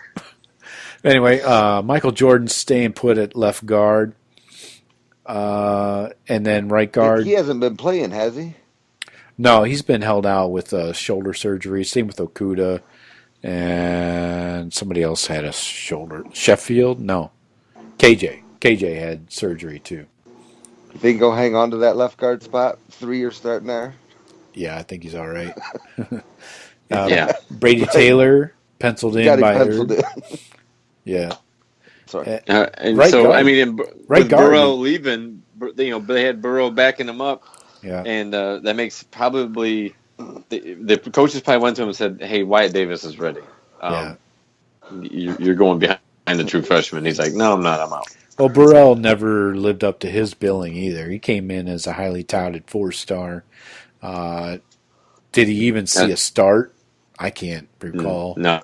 Anyway, Michael Jordan staying put at left guard. And then right guard. He hasn't been playing, has he? No, he's been held out with shoulder surgery. Same with Okuda. And somebody else had a shoulder. Sheffield? No. KJ. KJ had surgery too. You think he'll hang on to that left guard spot? 3-year starting there? Yeah, I think he's all right. Yeah. Brady Taylor penciled in by Herb. Yeah. Sorry. And right so, guard. I mean, right with guard. Burrow leaving, they had Burrow backing him up. Yeah. And that makes probably the coaches probably went to him and said, "Hey, Wyatt Davis is ready. You're going behind the true freshman." He's like, "No, I'm not. I'm out." Well, Burrell never lived up to his billing either. He came in as a highly touted 4-star. Did he even see a start? I can't recall. No,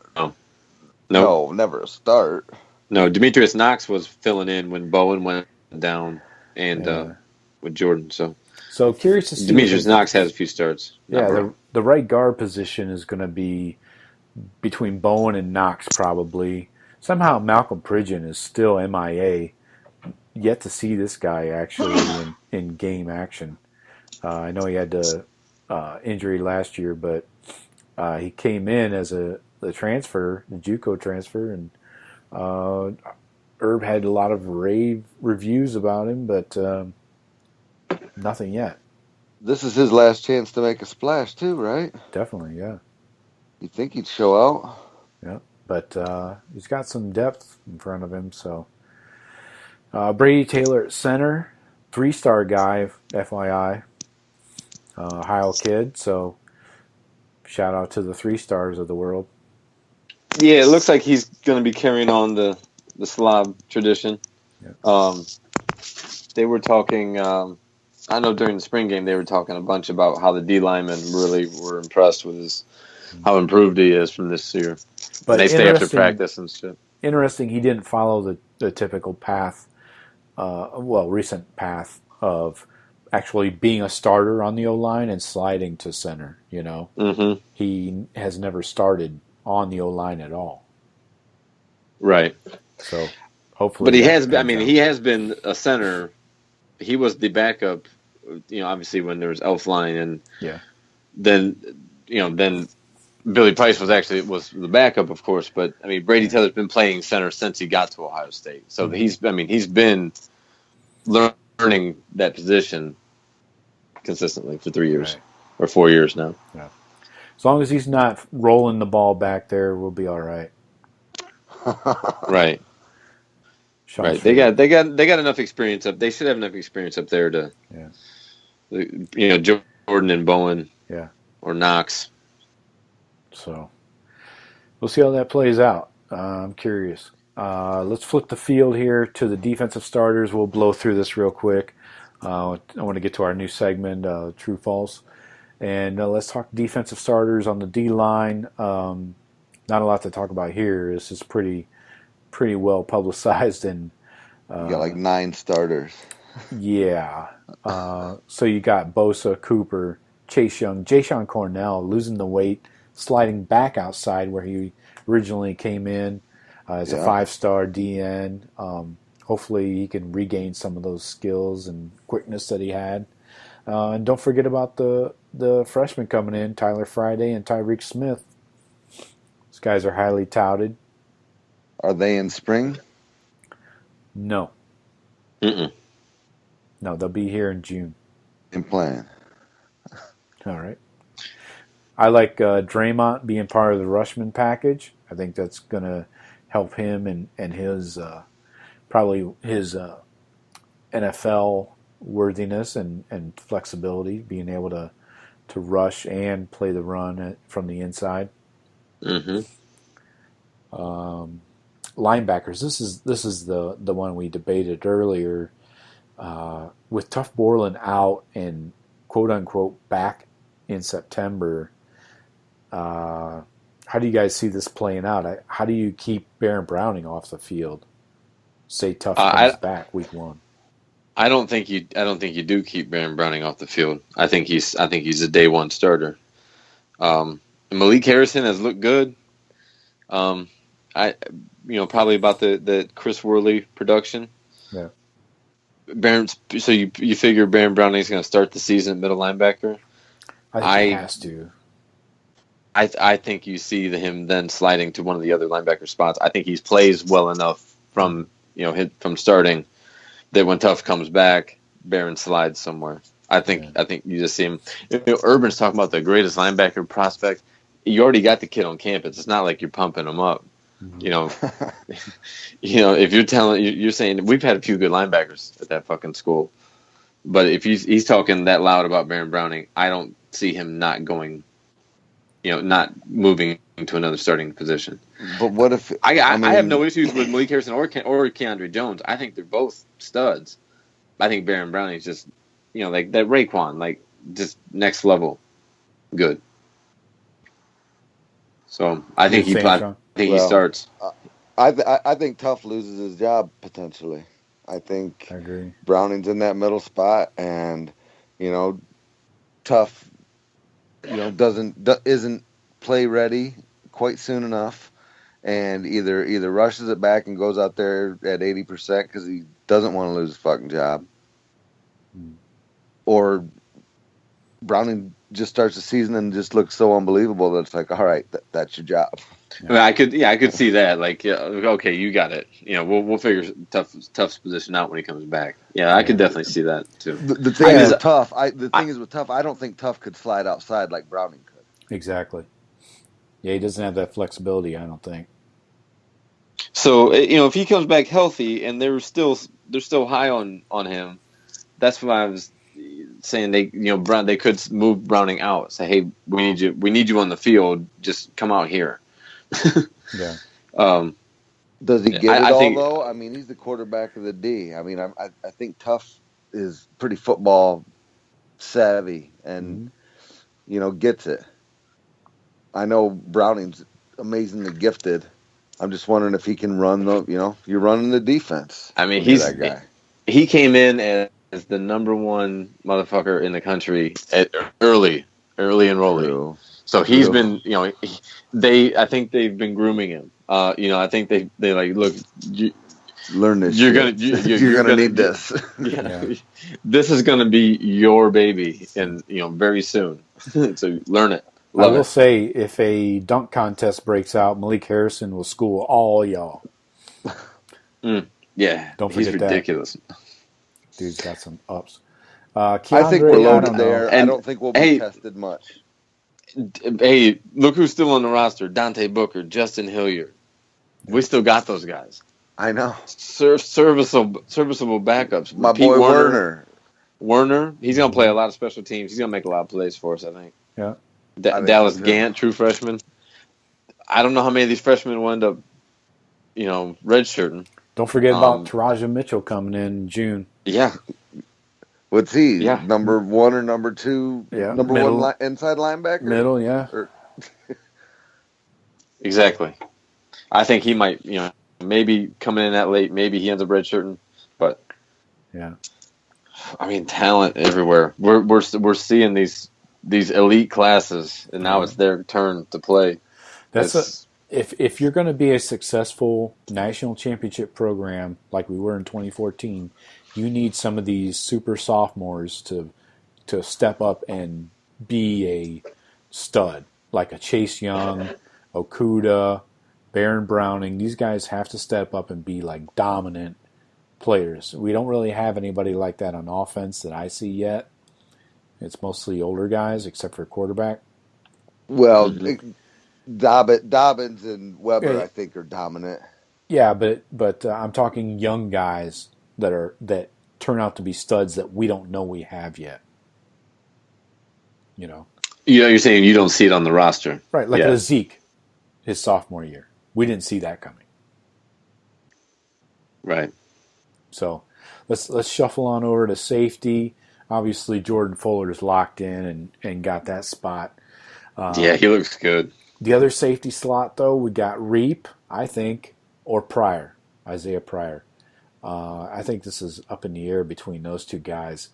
never a start. No, Demetrius Knox was filling in when Bowen went down and with Jordan. So curious to see. Demetrius Knox has a few starts. Yeah, the right guard position is going to be between Bowen and Knox probably. Somehow Malcolm Pridgeon is still MIA. Yet to see this guy actually in game action. I know he had the injury last year, but he came in as the transfer, the JUCO transfer, and Herb had a lot of rave reviews about him, but nothing yet. This is his last chance to make a splash too, right? Definitely, yeah. You think he'd show out? Yeah, but he's got some depth in front of him, so... Brady Taylor at center, 3-star guy, FYI, Ohio kid. So, shout out to the 3-stars of the world. Yeah, it looks like he's going to be carrying on the Slav tradition. They were talking. I know during the spring game they were talking a bunch about how the D linemen really were impressed with how improved he is from this year. But and they stay after practice and shit. Interesting, he didn't follow the typical path, recent path of actually being a starter on the O-line and sliding to center, Mm-hmm. He has never started on the O-line at all. Right. So hopefully, but he has been a center. He was the backup, obviously when there was Elfline, and then Billy Price was the backup, of course. But I mean, Brady Taylor's been playing center since he got to Ohio State, so he's been learning that position consistently for 3 years or 4 years now. Yeah. As long as he's not rolling the ball back there, we'll be all right. Right. Shawn right. They got enough experience up. They should have enough experience up there to, Jordan and Bowen, or Knox. So we'll see how that plays out. I'm curious. Let's flip the field here to the defensive starters. We'll blow through this real quick. I want to get to our new segment, True False. And let's talk defensive starters on the D-line. Not a lot to talk about here. This is pretty well publicized. And you got like 9 starters. Yeah. So you got Bosa, Cooper, Chase Young, Jayshon Cornell losing the weight, sliding back outside where he originally came in as a 5-star DN. Hopefully he can regain some of those skills and quickness that he had. And don't forget about the freshmen coming in, Tyler Friday and Tyreek Smith. These guys are highly touted. Are they in spring? No. Mm-mm. No, they'll be here in June. In plan. All right. I like Draymond being part of the Rushman package. I think that's going to help him and his probably his NFL worthiness and flexibility, being able to rush and play the run from the inside. Mm-hmm. Linebackers. This is the one we debated earlier. With Tuff Borland out and quote unquote back in September, how do you guys see this playing out? How do you keep Baron Browning off the field? Say Tuff comes back week 1. I don't think you do keep Baron Browning off the field. I think he's a day 1 starter. Malik Harrison has looked good. Probably about the Chris Worley production. Yeah. So you figure Baron Browning's going to start the season at middle linebacker? I think he has to. I think you see him then sliding to one of the other linebacker spots. I think he plays well enough from starting that when Tuff comes back, Baron slides somewhere. I think you just see him. Urban's talking about the greatest linebacker prospect. You already got the kid on campus. It's not like you're pumping him up. Mm-hmm. If you're saying we've had a few good linebackers at that fucking school, but if he's talking that loud about Baron Browning, I don't see him not going, not moving to another starting position. But what if I have no issues with Malik Harrison or Keandre Jones. I think they're both studs. I think Baron Browning is just, like that Raekwon, like just next level good. So I think he starts. I think Tuff loses his job potentially. I agree. Browning's in that middle spot, and Tuff, isn't play ready quite soon enough, and either rushes it back and goes out there at 80% because he doesn't want to lose his fucking job, or Browning just starts the season and just looks so unbelievable that it's like, all right, that's your job. Yeah. I could see that. Like, okay, you got it. We'll figure Tuff's position out when he comes back. Yeah, I could definitely see that too. The thing is Tuff. The thing is with Tuff, I don't think Tuff could slide outside like Browning could. Exactly. Yeah, he doesn't have that flexibility, I don't think. So if he comes back healthy and they're still high on him, that's why I was saying they could move Browning out. Say, hey, we need you on the field. Just come out here. Yeah. Does he get I it all, think, though? I mean, he's the quarterback of the D. I mean, I think Tough is pretty football savvy and, gets it. I know Browning's amazingly gifted. I'm just wondering if he can run you're running the defense. I mean, that guy. He came in as the number one motherfucker in the country early enrollee. True. So he's been, I think they've been grooming him. I think they like, look, learn this. You're shit. you're gonna need this. This is gonna be your baby, and very soon. So learn it. I will say, if a dunk contest breaks out, Malik Harrison will school all y'all. Yeah, don't forget he's ridiculous. That. Dude's got some ups. I think we're loaded there. And, I don't think we'll be tested much. Hey, look who's still on the roster: Dante Booker, Justin Hilliard. We still got those guys. I know. Serviceable backups. My Pete boy Werner. Werner, he's going to play a lot of special teams. He's going to make a lot of plays for us, I think. Yeah. Dallas Gant, true freshman. I don't know how many of these freshmen will end up, redshirting. Don't forget about Taraja Mitchell coming in June. Yeah. What's he? Yeah. Number 1 or number 2? Yeah. Number middle. 1 inside linebacker? Middle, yeah. Exactly. I think he might, maybe coming in that late, maybe he ends up redshirting, but yeah. I mean, talent everywhere. We're seeing these elite classes, and now it's their turn to play. If you're going to be a successful national championship program like we were in 2014, you need some of these super sophomores to step up and be a stud, like a Chase Young, Okuda, Baron Browning. These guys have to step up and be like dominant players. We don't really have anybody like that on offense that I see yet. It's mostly older guys, except for quarterback. Well, Dobbins and Weber, I think, are dominant. Yeah, but I'm talking young guys that turn out to be studs that we don't know we have yet. You're saying you don't see it on the roster, right? Like a Zeke, his sophomore year, we didn't see that coming. Right. So let's shuffle on over to safety. Obviously, Jordan Fuller's locked in and got that spot. Yeah, he looks good. The other safety slot, though, we got Reap, I think, or Pryor, Isaiah Pryor. I think this is up in the air between those two guys.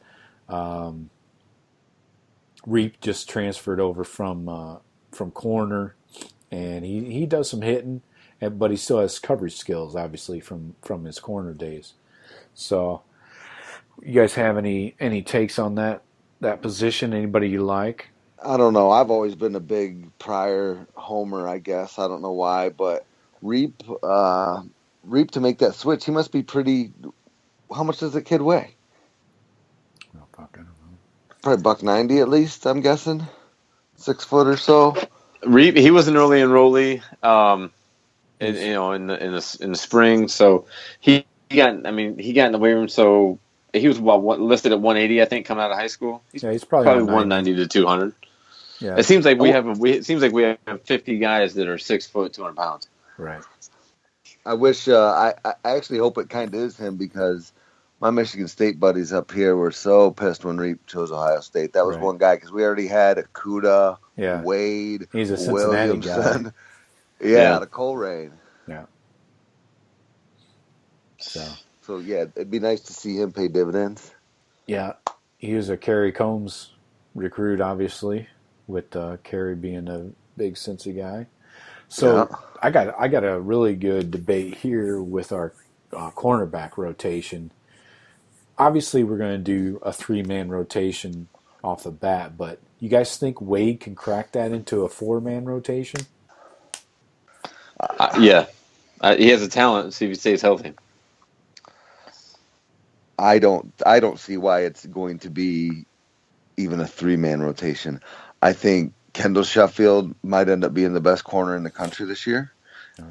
Reap just transferred over from corner, and he does some hitting, but he still has coverage skills, obviously, from his corner days. So, you guys have any takes on that position? Anybody you like? I don't know. I've always been a big Pryor homer, I guess. I don't know why, but Reap to make that switch, he must be pretty. How much does the kid weigh? Oh, fuck, I don't know. Probably $190 at least, I'm guessing. 6 foot or so. Reap, he was an early enrollee, in the spring. So he got in the weight room. So he was listed at 180, I think, coming out of high school. He's probably 190 to 200. Yeah. It seems like we have 50 guys that are 6 foot, 200 pounds. Right. I wish. I actually hope it kind of is him, because my Michigan State buddies up here were so pissed when Reap chose Ohio State. That was one guy, because we already had Okuda, Wade, he's a Cincinnati Williamson. guy. Yeah, the Coleraine. Yeah. So yeah, it'd be nice to see him pay dividends. Yeah, he was a Kerry Combs recruit, obviously, with Kerry being a big Cincy guy. So I got a really good debate here with our cornerback rotation. Obviously, we're going to do a 3-man rotation off the bat, but you guys think Wade can crack that into a 4-man rotation? Yeah. He has a talent. See if he stays healthy. I don't see why it's going to be even a 3-man rotation. I think Kendall Sheffield might end up being the best corner in the country this year,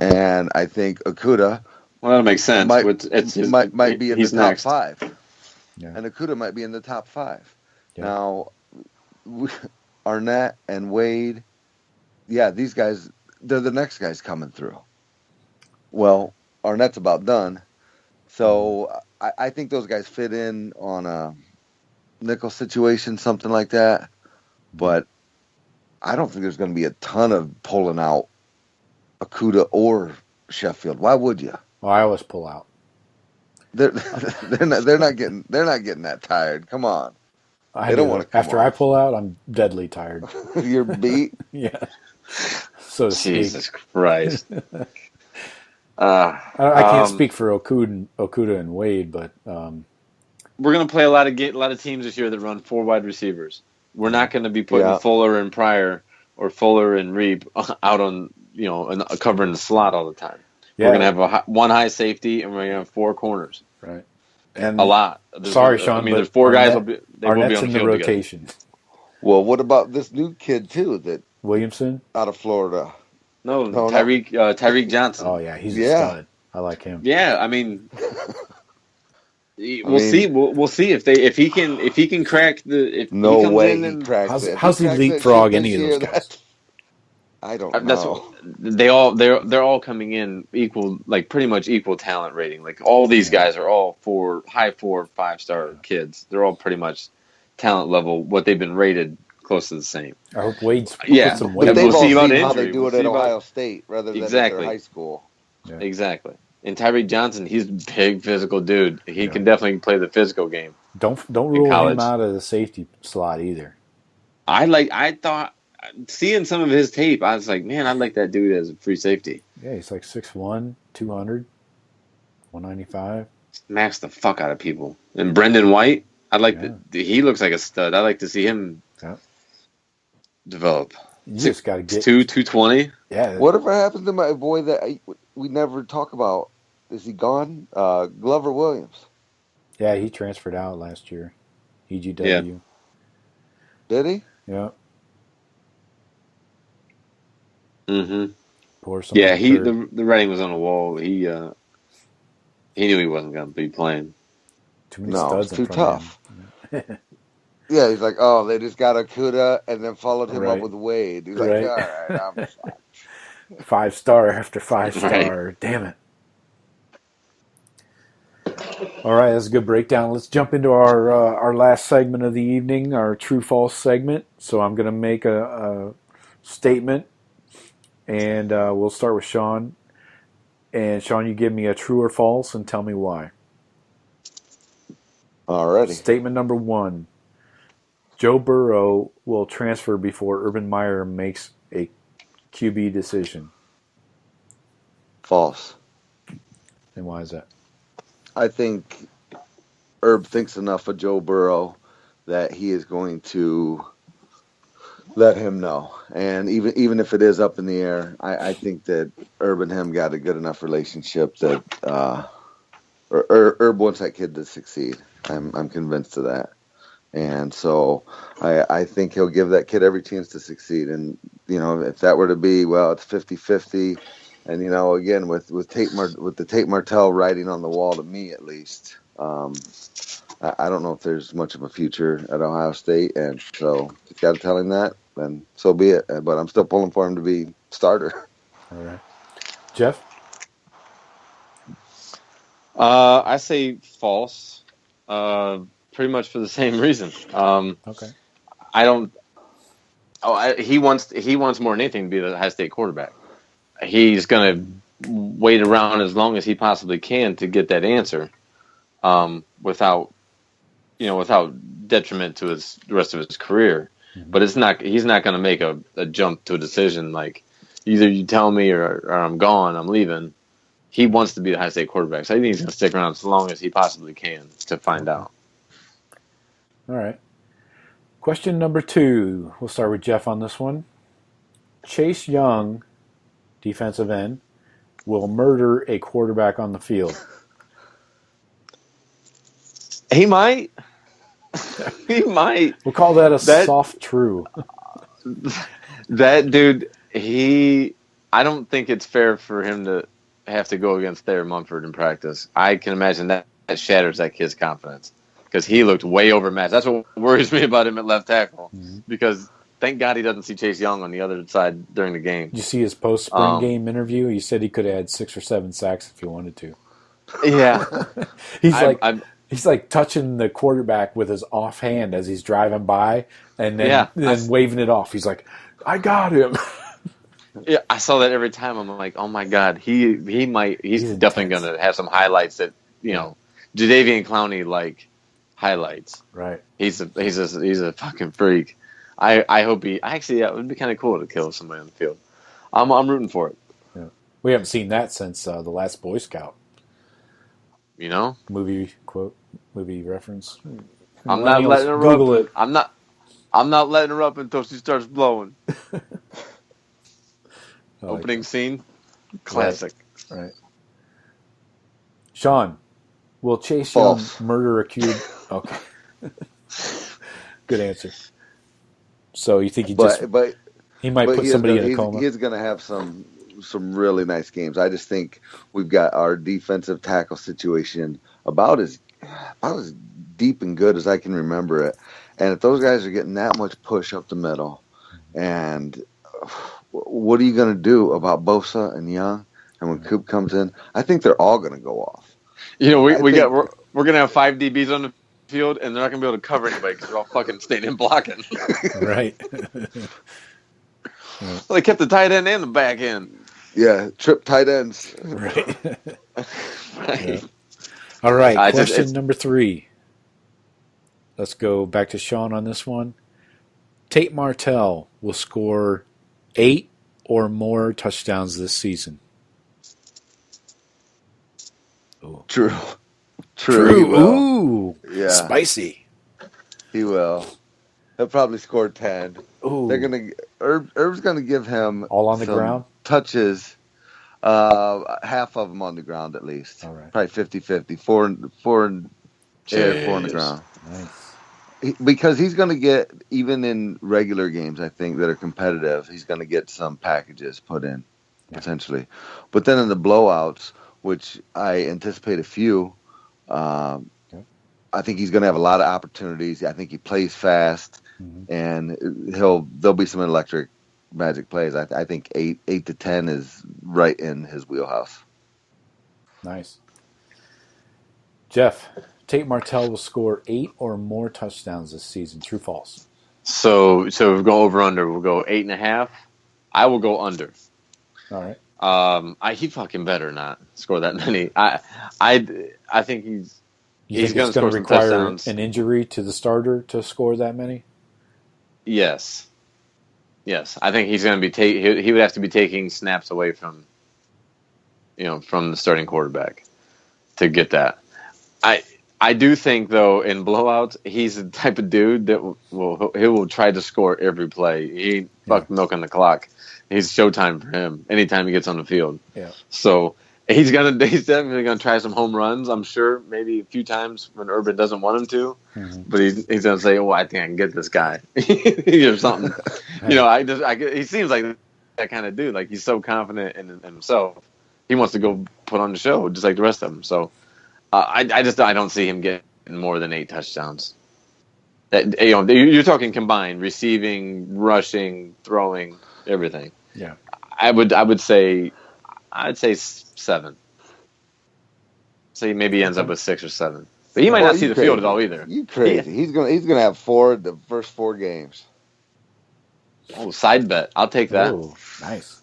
and I think Okuda. Well, that makes sense. Might be in the top 5. Yeah. And Okuda might be in the top 5. Yeah. Now, Arnett and Wade, these guys, they're the next guys coming through. Well, Arnett's about done. So I think those guys fit in on a nickel situation, something like that. But I don't think there's going to be a ton of pulling out Okudah or Sheffield. Why would you? Well, I always pull out. They're not getting that tired. Come on. They don't want to come After off. I pull out, I'm deadly tired. You're beat. Yeah. So to Jesus speak. Christ. I can't speak for Okudah and Wade, but we're going to play a lot of teams this year that run 4 wide receivers. We're not going to be putting Fuller and Pryor or Fuller and Reap out on covering the slot all the time. Yeah. We're going to have one high safety and we're going to have 4 corners. Right. And a lot. Sorry, Shawn. I mean, there's 4 guys. They will be on in the rotation. Together. Well, what about this new kid too? That Williamson out of Florida. No, Tyreek Johnson. Oh yeah, he's a stud. I like him. Yeah, I mean, we'll see. We'll see if he can crack the. If no he comes way in he cracks it. How's he leapfrog any of those guys? I don't know. They're all coming in equal, like pretty much equal talent rating. Like all these guys are all high 4, 5-star kids. They're all pretty much talent level. What they've been rated close to the same. I hope Wade's put some weight. But they've all seen how they do it at Ohio State rather than at their high school. Yeah. Exactly. And Tyreek Johnson, he's a big physical dude. He can definitely play the physical game. Don't rule him out of the safety slot either. I thought seeing some of his tape, I was like, man, I'd like that dude as a free safety. Yeah, he's like 6'1", 200, 195. Smacks the fuck out of people. And Brendan White, he looks like a stud. I'd like to see him develop. You just got to get 220. Yeah. Whatever happened to my boy that we never talk about? Is he gone? Glover Williams. Yeah, he transferred out last year. EGW. Yeah. Did he? Yeah. Mm-hmm. Yeah, the writing was on the wall. He knew he wasn't going to be playing. Too many studs. It's too tough. Yeah, he's like, oh, they just got Okudah and then followed him up with Wade. He's like, all right, I'm fine. 5-star after 5-star. Right. Damn it. All right, that's a good breakdown. Let's jump into our last segment of the evening, our true-false segment. So I'm going to make a statement, and we'll start with Shawn. And Shawn, you give me a true or false and tell me why. Alrighty. Statement number 1. Joe Burrow will transfer before Urban Meyer makes a QB decision. False. And why is that? I think Herb thinks enough of Joe Burrow that he is going to let him know. And even if it is up in the air, I think that Herb and him got a good enough relationship that Herb wants that kid to succeed. I'm convinced of that. And so I think he'll give that kid every chance to succeed. And, if that were to be, well, it's 50-50. And, again, with the Tate Martell writing on the wall, to me at least, I don't know if there's much of a future at Ohio State. And so if you've got to tell him that, then so be it. But I'm still pulling for him to be starter. All right. Jeff? I say false. Pretty much for the same reason. Okay. I don't. He wants more than anything to be the Ohio State quarterback. He's going to wait around as long as he possibly can to get that answer, without detriment to the rest of his career. Mm-hmm. But he's not going to make a jump to a decision like either you tell me or I'm gone, I'm leaving. He wants to be the Ohio State quarterback, so I think he's going to stick around as long as he possibly can to find out. All right. Question number 2. We'll start with Jeff on this one. Chase Young, defensive end, will murder a quarterback on the field. He might. He might. We'll call that soft true. That dude, I don't think it's fair for him to have to go against Thayer Mumford in practice. I can imagine that shatters that kid's confidence. Because he looked way overmatched. That's what worries me about him at left tackle. Mm-hmm. Because Thank God he doesn't see Chase Young on the other side during the game. Did you see his post-spring game interview? He said he could have had 6 or 7 sacks if he wanted to. Yeah. He's like touching the quarterback with his offhand as he's driving by and then waving it off. He's like, I got him. Yeah, I saw that every time. I'm like, oh my God, he's definitely going to have some highlights that, Jadeveon Clowney like highlights. Right. He's a fucking freak. I hope it would be kind of cool to kill somebody on the field. I'm rooting for it. Yeah. We haven't seen that since The Last Boy Scout. Movie reference. I'm not letting her Google up. it. I'm not letting her up until she starts blowing. Opening scene, classic. Right. Shawn, will Chase Young murder a QB? Okay. Good answer. So you think he might put somebody in a coma? He is going to have some really nice games. I just think we've got our defensive tackle situation about as deep and good as I can remember it. And if those guys are getting that much push up the middle, and what are you going to do about Bosa and Young? And when Coop comes in, I think they're all going to go off. We're going to have 5 DBs on the field, and they're not going to be able to cover anybody because they're all fucking staying in blocking. Right. Well, they kept the tight end and the back end. Yeah, trip tight ends. Right. Yeah. All right, question number 3. Let's go back to Shawn on this one. Tate Martell will score 8 or more touchdowns this season. Ooh. True. Ooh, yeah, spicy. He will. He'll probably score 10. Ooh. They're gonna. Herb's gonna give him all on the ground touches. Half of them on the ground at least. All right. Probably 50-50. 4 in air, 4 on the ground. Nice. Because he's going to get, even in regular games, I think, that are competitive, he's going to get some packages put in, potentially. But then in the blowouts, which I anticipate a few, I think he's going to have a lot of opportunities. I think he plays fast, and there'll be some electric magic plays. I think 8 to 10 is right in his wheelhouse. Nice. Jeff, Tate Martell will score 8 or more touchdowns this season. True, false? So we'll go over under. We'll go 8.5. I will go under. All right. He fucking better not score that many. I think he's going to require touchdowns. An injury to the starter to score that many. Yes, I think he's going to be he would have to be taking snaps away from the starting quarterback to get that. I do think though in blowouts he's the type of dude that he will try to score every play. He ain't fucking milking the clock. He's showtime for him anytime he gets on the field. Yeah. So he's definitely gonna try some home runs. I'm sure maybe a few times when Urban doesn't want him to, but he's gonna say, "Oh, I think I can get this guy," or something. He seems like that kind of dude. Like he's so confident in himself. He wants to go put on the show just like the rest of them. So I don't see him getting more than 8 touchdowns. You're talking combined, receiving, rushing, throwing, everything. Yeah. I'd say 7. So he maybe ends up with 6 or 7. But he might not see the field at all either. You crazy. He's gonna have 4 the first 4 games. Oh, side bet. I'll take that. Oh, nice.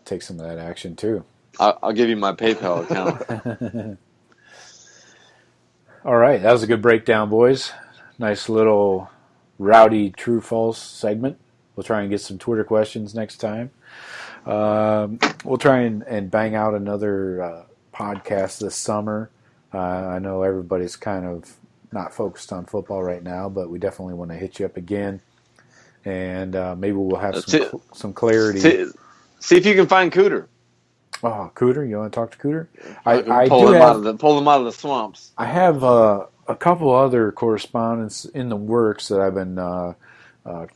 Take some of that action too. I'll give you my PayPal account. All right, that was a good breakdown, boys. Nice little rowdy true-false segment. We'll try and get some Twitter questions next time. We'll try and bang out another podcast this summer. I know everybody's kind of not focused on football right now, but we definitely want to hit you up again. And maybe we'll have some clarity. See if you can find Cooter. Oh, Cooter? You want to talk to Cooter? Pull them out of the swamps. I have a couple other correspondents in the works that I've been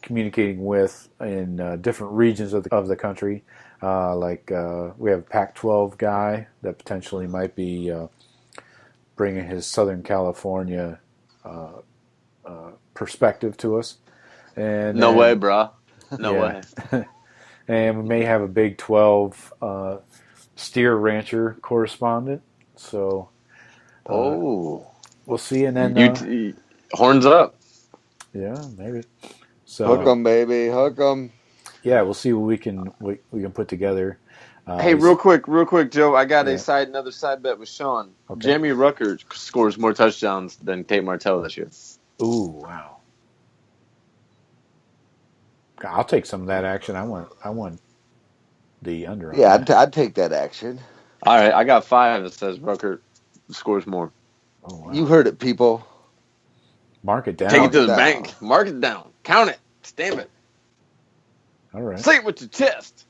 communicating with in different regions of the country. We have a Pac-12 guy that potentially might be bringing his Southern California perspective to us. And No then, way, bro. No way. And we may have a Big 12 steer rancher correspondent. So Oh, we'll see. And then horns up. yeah, maybe. So Hook 'em, baby, hook 'em. yeah, we'll see what we can put together. Hey, real quick, Joe. I got another side bet with Shawn. Okay. Jeremy Rucker scores more touchdowns than Tate Martell this year. Ooh, wow. I'll take some of that action. I want the under. Yeah, I'd take that action. All right, I got 5 that says Rucker scores more. Oh, wow. You heard it, people. Mark it down. Take it to the bank. Mark it down. Count it. Stamp it. All right. Say it with your chest.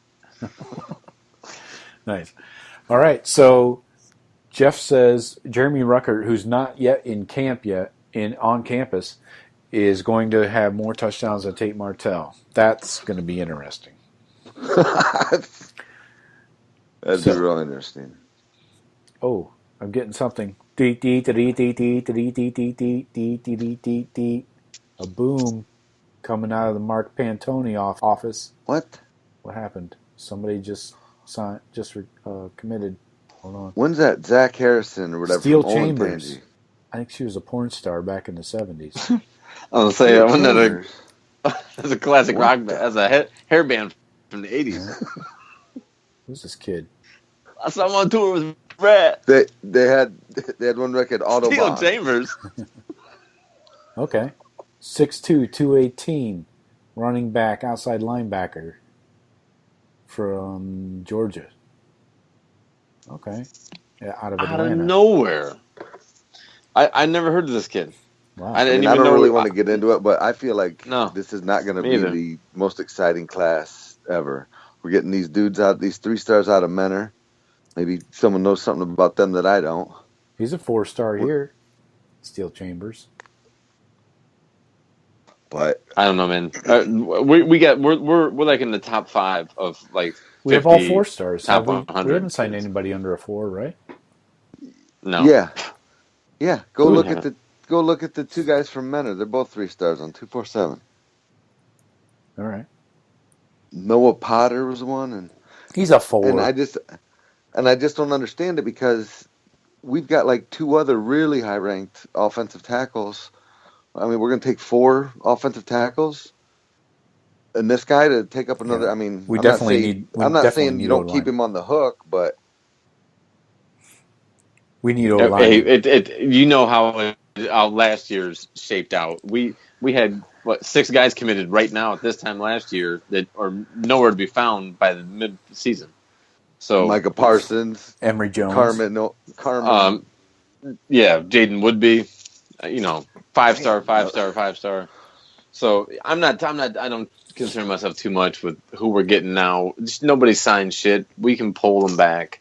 Nice. All right. So Jeff says Jeremy Rucker, who's not yet in camp on campus, is going to have more touchdowns than Tate Martell. That's going to be interesting. That'd be real interesting. Oh, I'm getting something. A boom coming out of the Mark Pantoni office. What? What happened? Somebody just committed. Hold on. When's that Zach Harrison or whatever? Steel Chambers. I think she was a porn star back in the 70s. I was say that one that's a classic rock band. That's a hair band from the 80s. Who's this kid? I saw him on tour with Brad. They had one record, Autobahn. Steel Chambers. Okay. 6'2", 218, running back, outside linebacker from Georgia. Okay. Yeah, out of Atlanta. Out of nowhere. I never heard of this kid. Wow. I don't really want to get into it, but I feel like this is not going to be either. the most exciting class ever. We're getting these dudes out, these 3-stars out of Menor. Maybe someone knows something about them that I don't. He's a 4-star here, Steel Chambers. But I don't know, man. We're like in the top 5 of like. We have all 4-stars. Top We 100. haven't signed anybody under a 4, right? No. Yeah. Go look at the 2 guys from Menor. They're both 3-stars on 247. All right. Noah Potter was one, and he's a 4. And I just don't understand it because we've got like 2 other really high-ranked offensive tackles. I mean, we're going to take 4 offensive tackles, and this guy to take up another. Yeah. I mean, I'm not saying you don't keep him on the hook, but we need O-line. You know how last year's shaped out. We had 6 guys committed right now at this time last year that are nowhere to be found by the mid-season. So Micah Parsons, Emery Jones, Carmen. Jaden Woodby, 5-star. So I don't concern myself too much with who we're getting now. Just nobody signed shit. We can pull them back.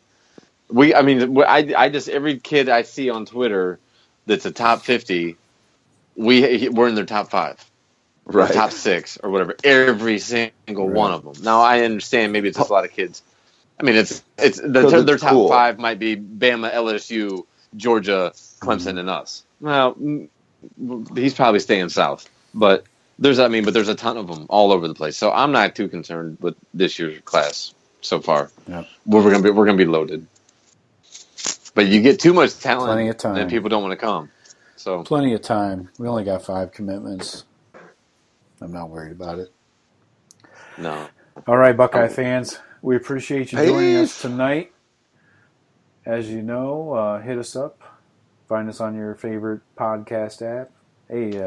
Every kid I see on Twitter that's a top 50, we're in their top 5. Right. Or top 6 or whatever. Every single one of them. Now I understand maybe it's just a lot of kids. I mean, their top cool. 5 might be Bama, LSU, Georgia, Clemson, and us. Well, he's probably staying south, but there's a ton of them all over the place. So I'm not too concerned with this year's class so far. Yep. We're gonna be loaded, but you get too much talent, plenty of time, and people don't want to come. So plenty of time. We only got 5 commitments. I'm not worried about it. No. All right, Buckeye fans. We appreciate you joining us tonight. As you know, hit us up. Find us on your favorite podcast app. Hey,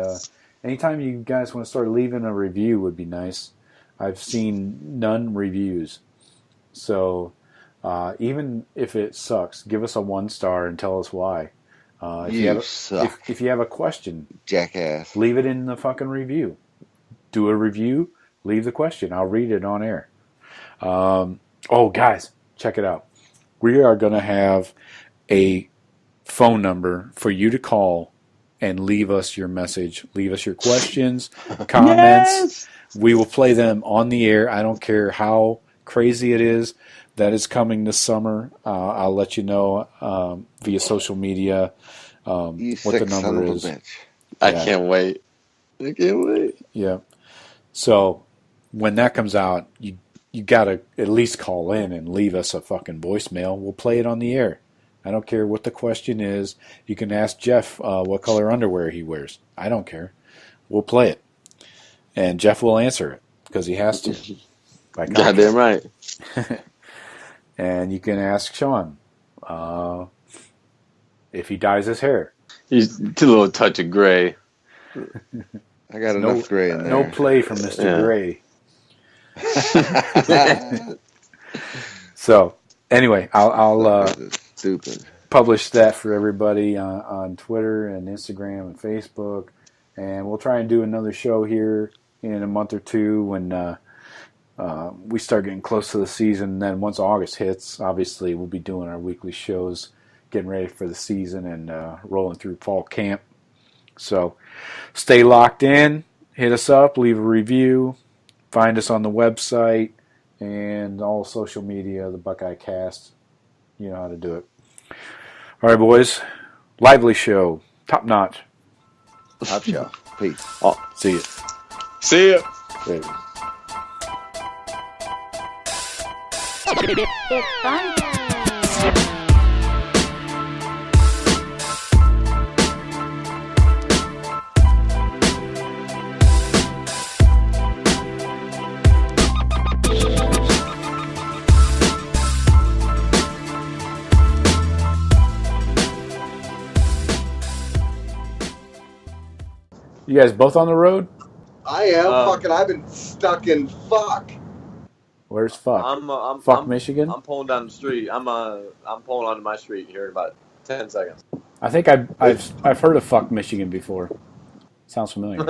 anytime you guys want to start leaving a review would be nice. I've seen none reviews. So even if it sucks, give us a 1-star and tell us why. If you have a question, jackass, leave it in the fucking review. Do a review, leave the question. I'll read it on air. Guys, check it out. We are going to have a phone number for you to call and leave us your message. Leave us your questions, comments. Yes! We will play them on the air. I don't care how crazy it is. That is coming this summer. I'll let you know via social media what the number is. I can't wait. Yeah. So when that comes out, you got to at least call in and leave us a fucking voicemail. We'll play it on the air. I don't care what the question is. You can ask Jeff what color underwear he wears. I don't care. We'll play it. And Jeff will answer it because he has to. Goddamn right. And you can ask Shawn if he dyes his hair. He's too little touch of gray. I got enough gray in there. No play from Mr. Gray. So, anyway, I'll stupid. Publish that for everybody on Twitter and Instagram and Facebook. And we'll try and do another show here in a month or two when we start getting close to the season. And then once August hits, obviously we'll be doing our weekly shows, getting ready for the season and rolling through fall camp. So stay locked in. Hit us up. Leave a review. Find us on the website and all social media, the Buckeye Cast. You know how to do it. All right, boys. Lively show. Top notch. Top shelf. Peace. Oh, see you. See ya. Later. It's fun time. You guys both on the road? I am. I've been stuck in fuck. Where's fuck? I'm Michigan? I'm pulling down the street. I'm pulling onto my street here in about 10 seconds. I think I've heard of fuck Michigan before. Sounds familiar.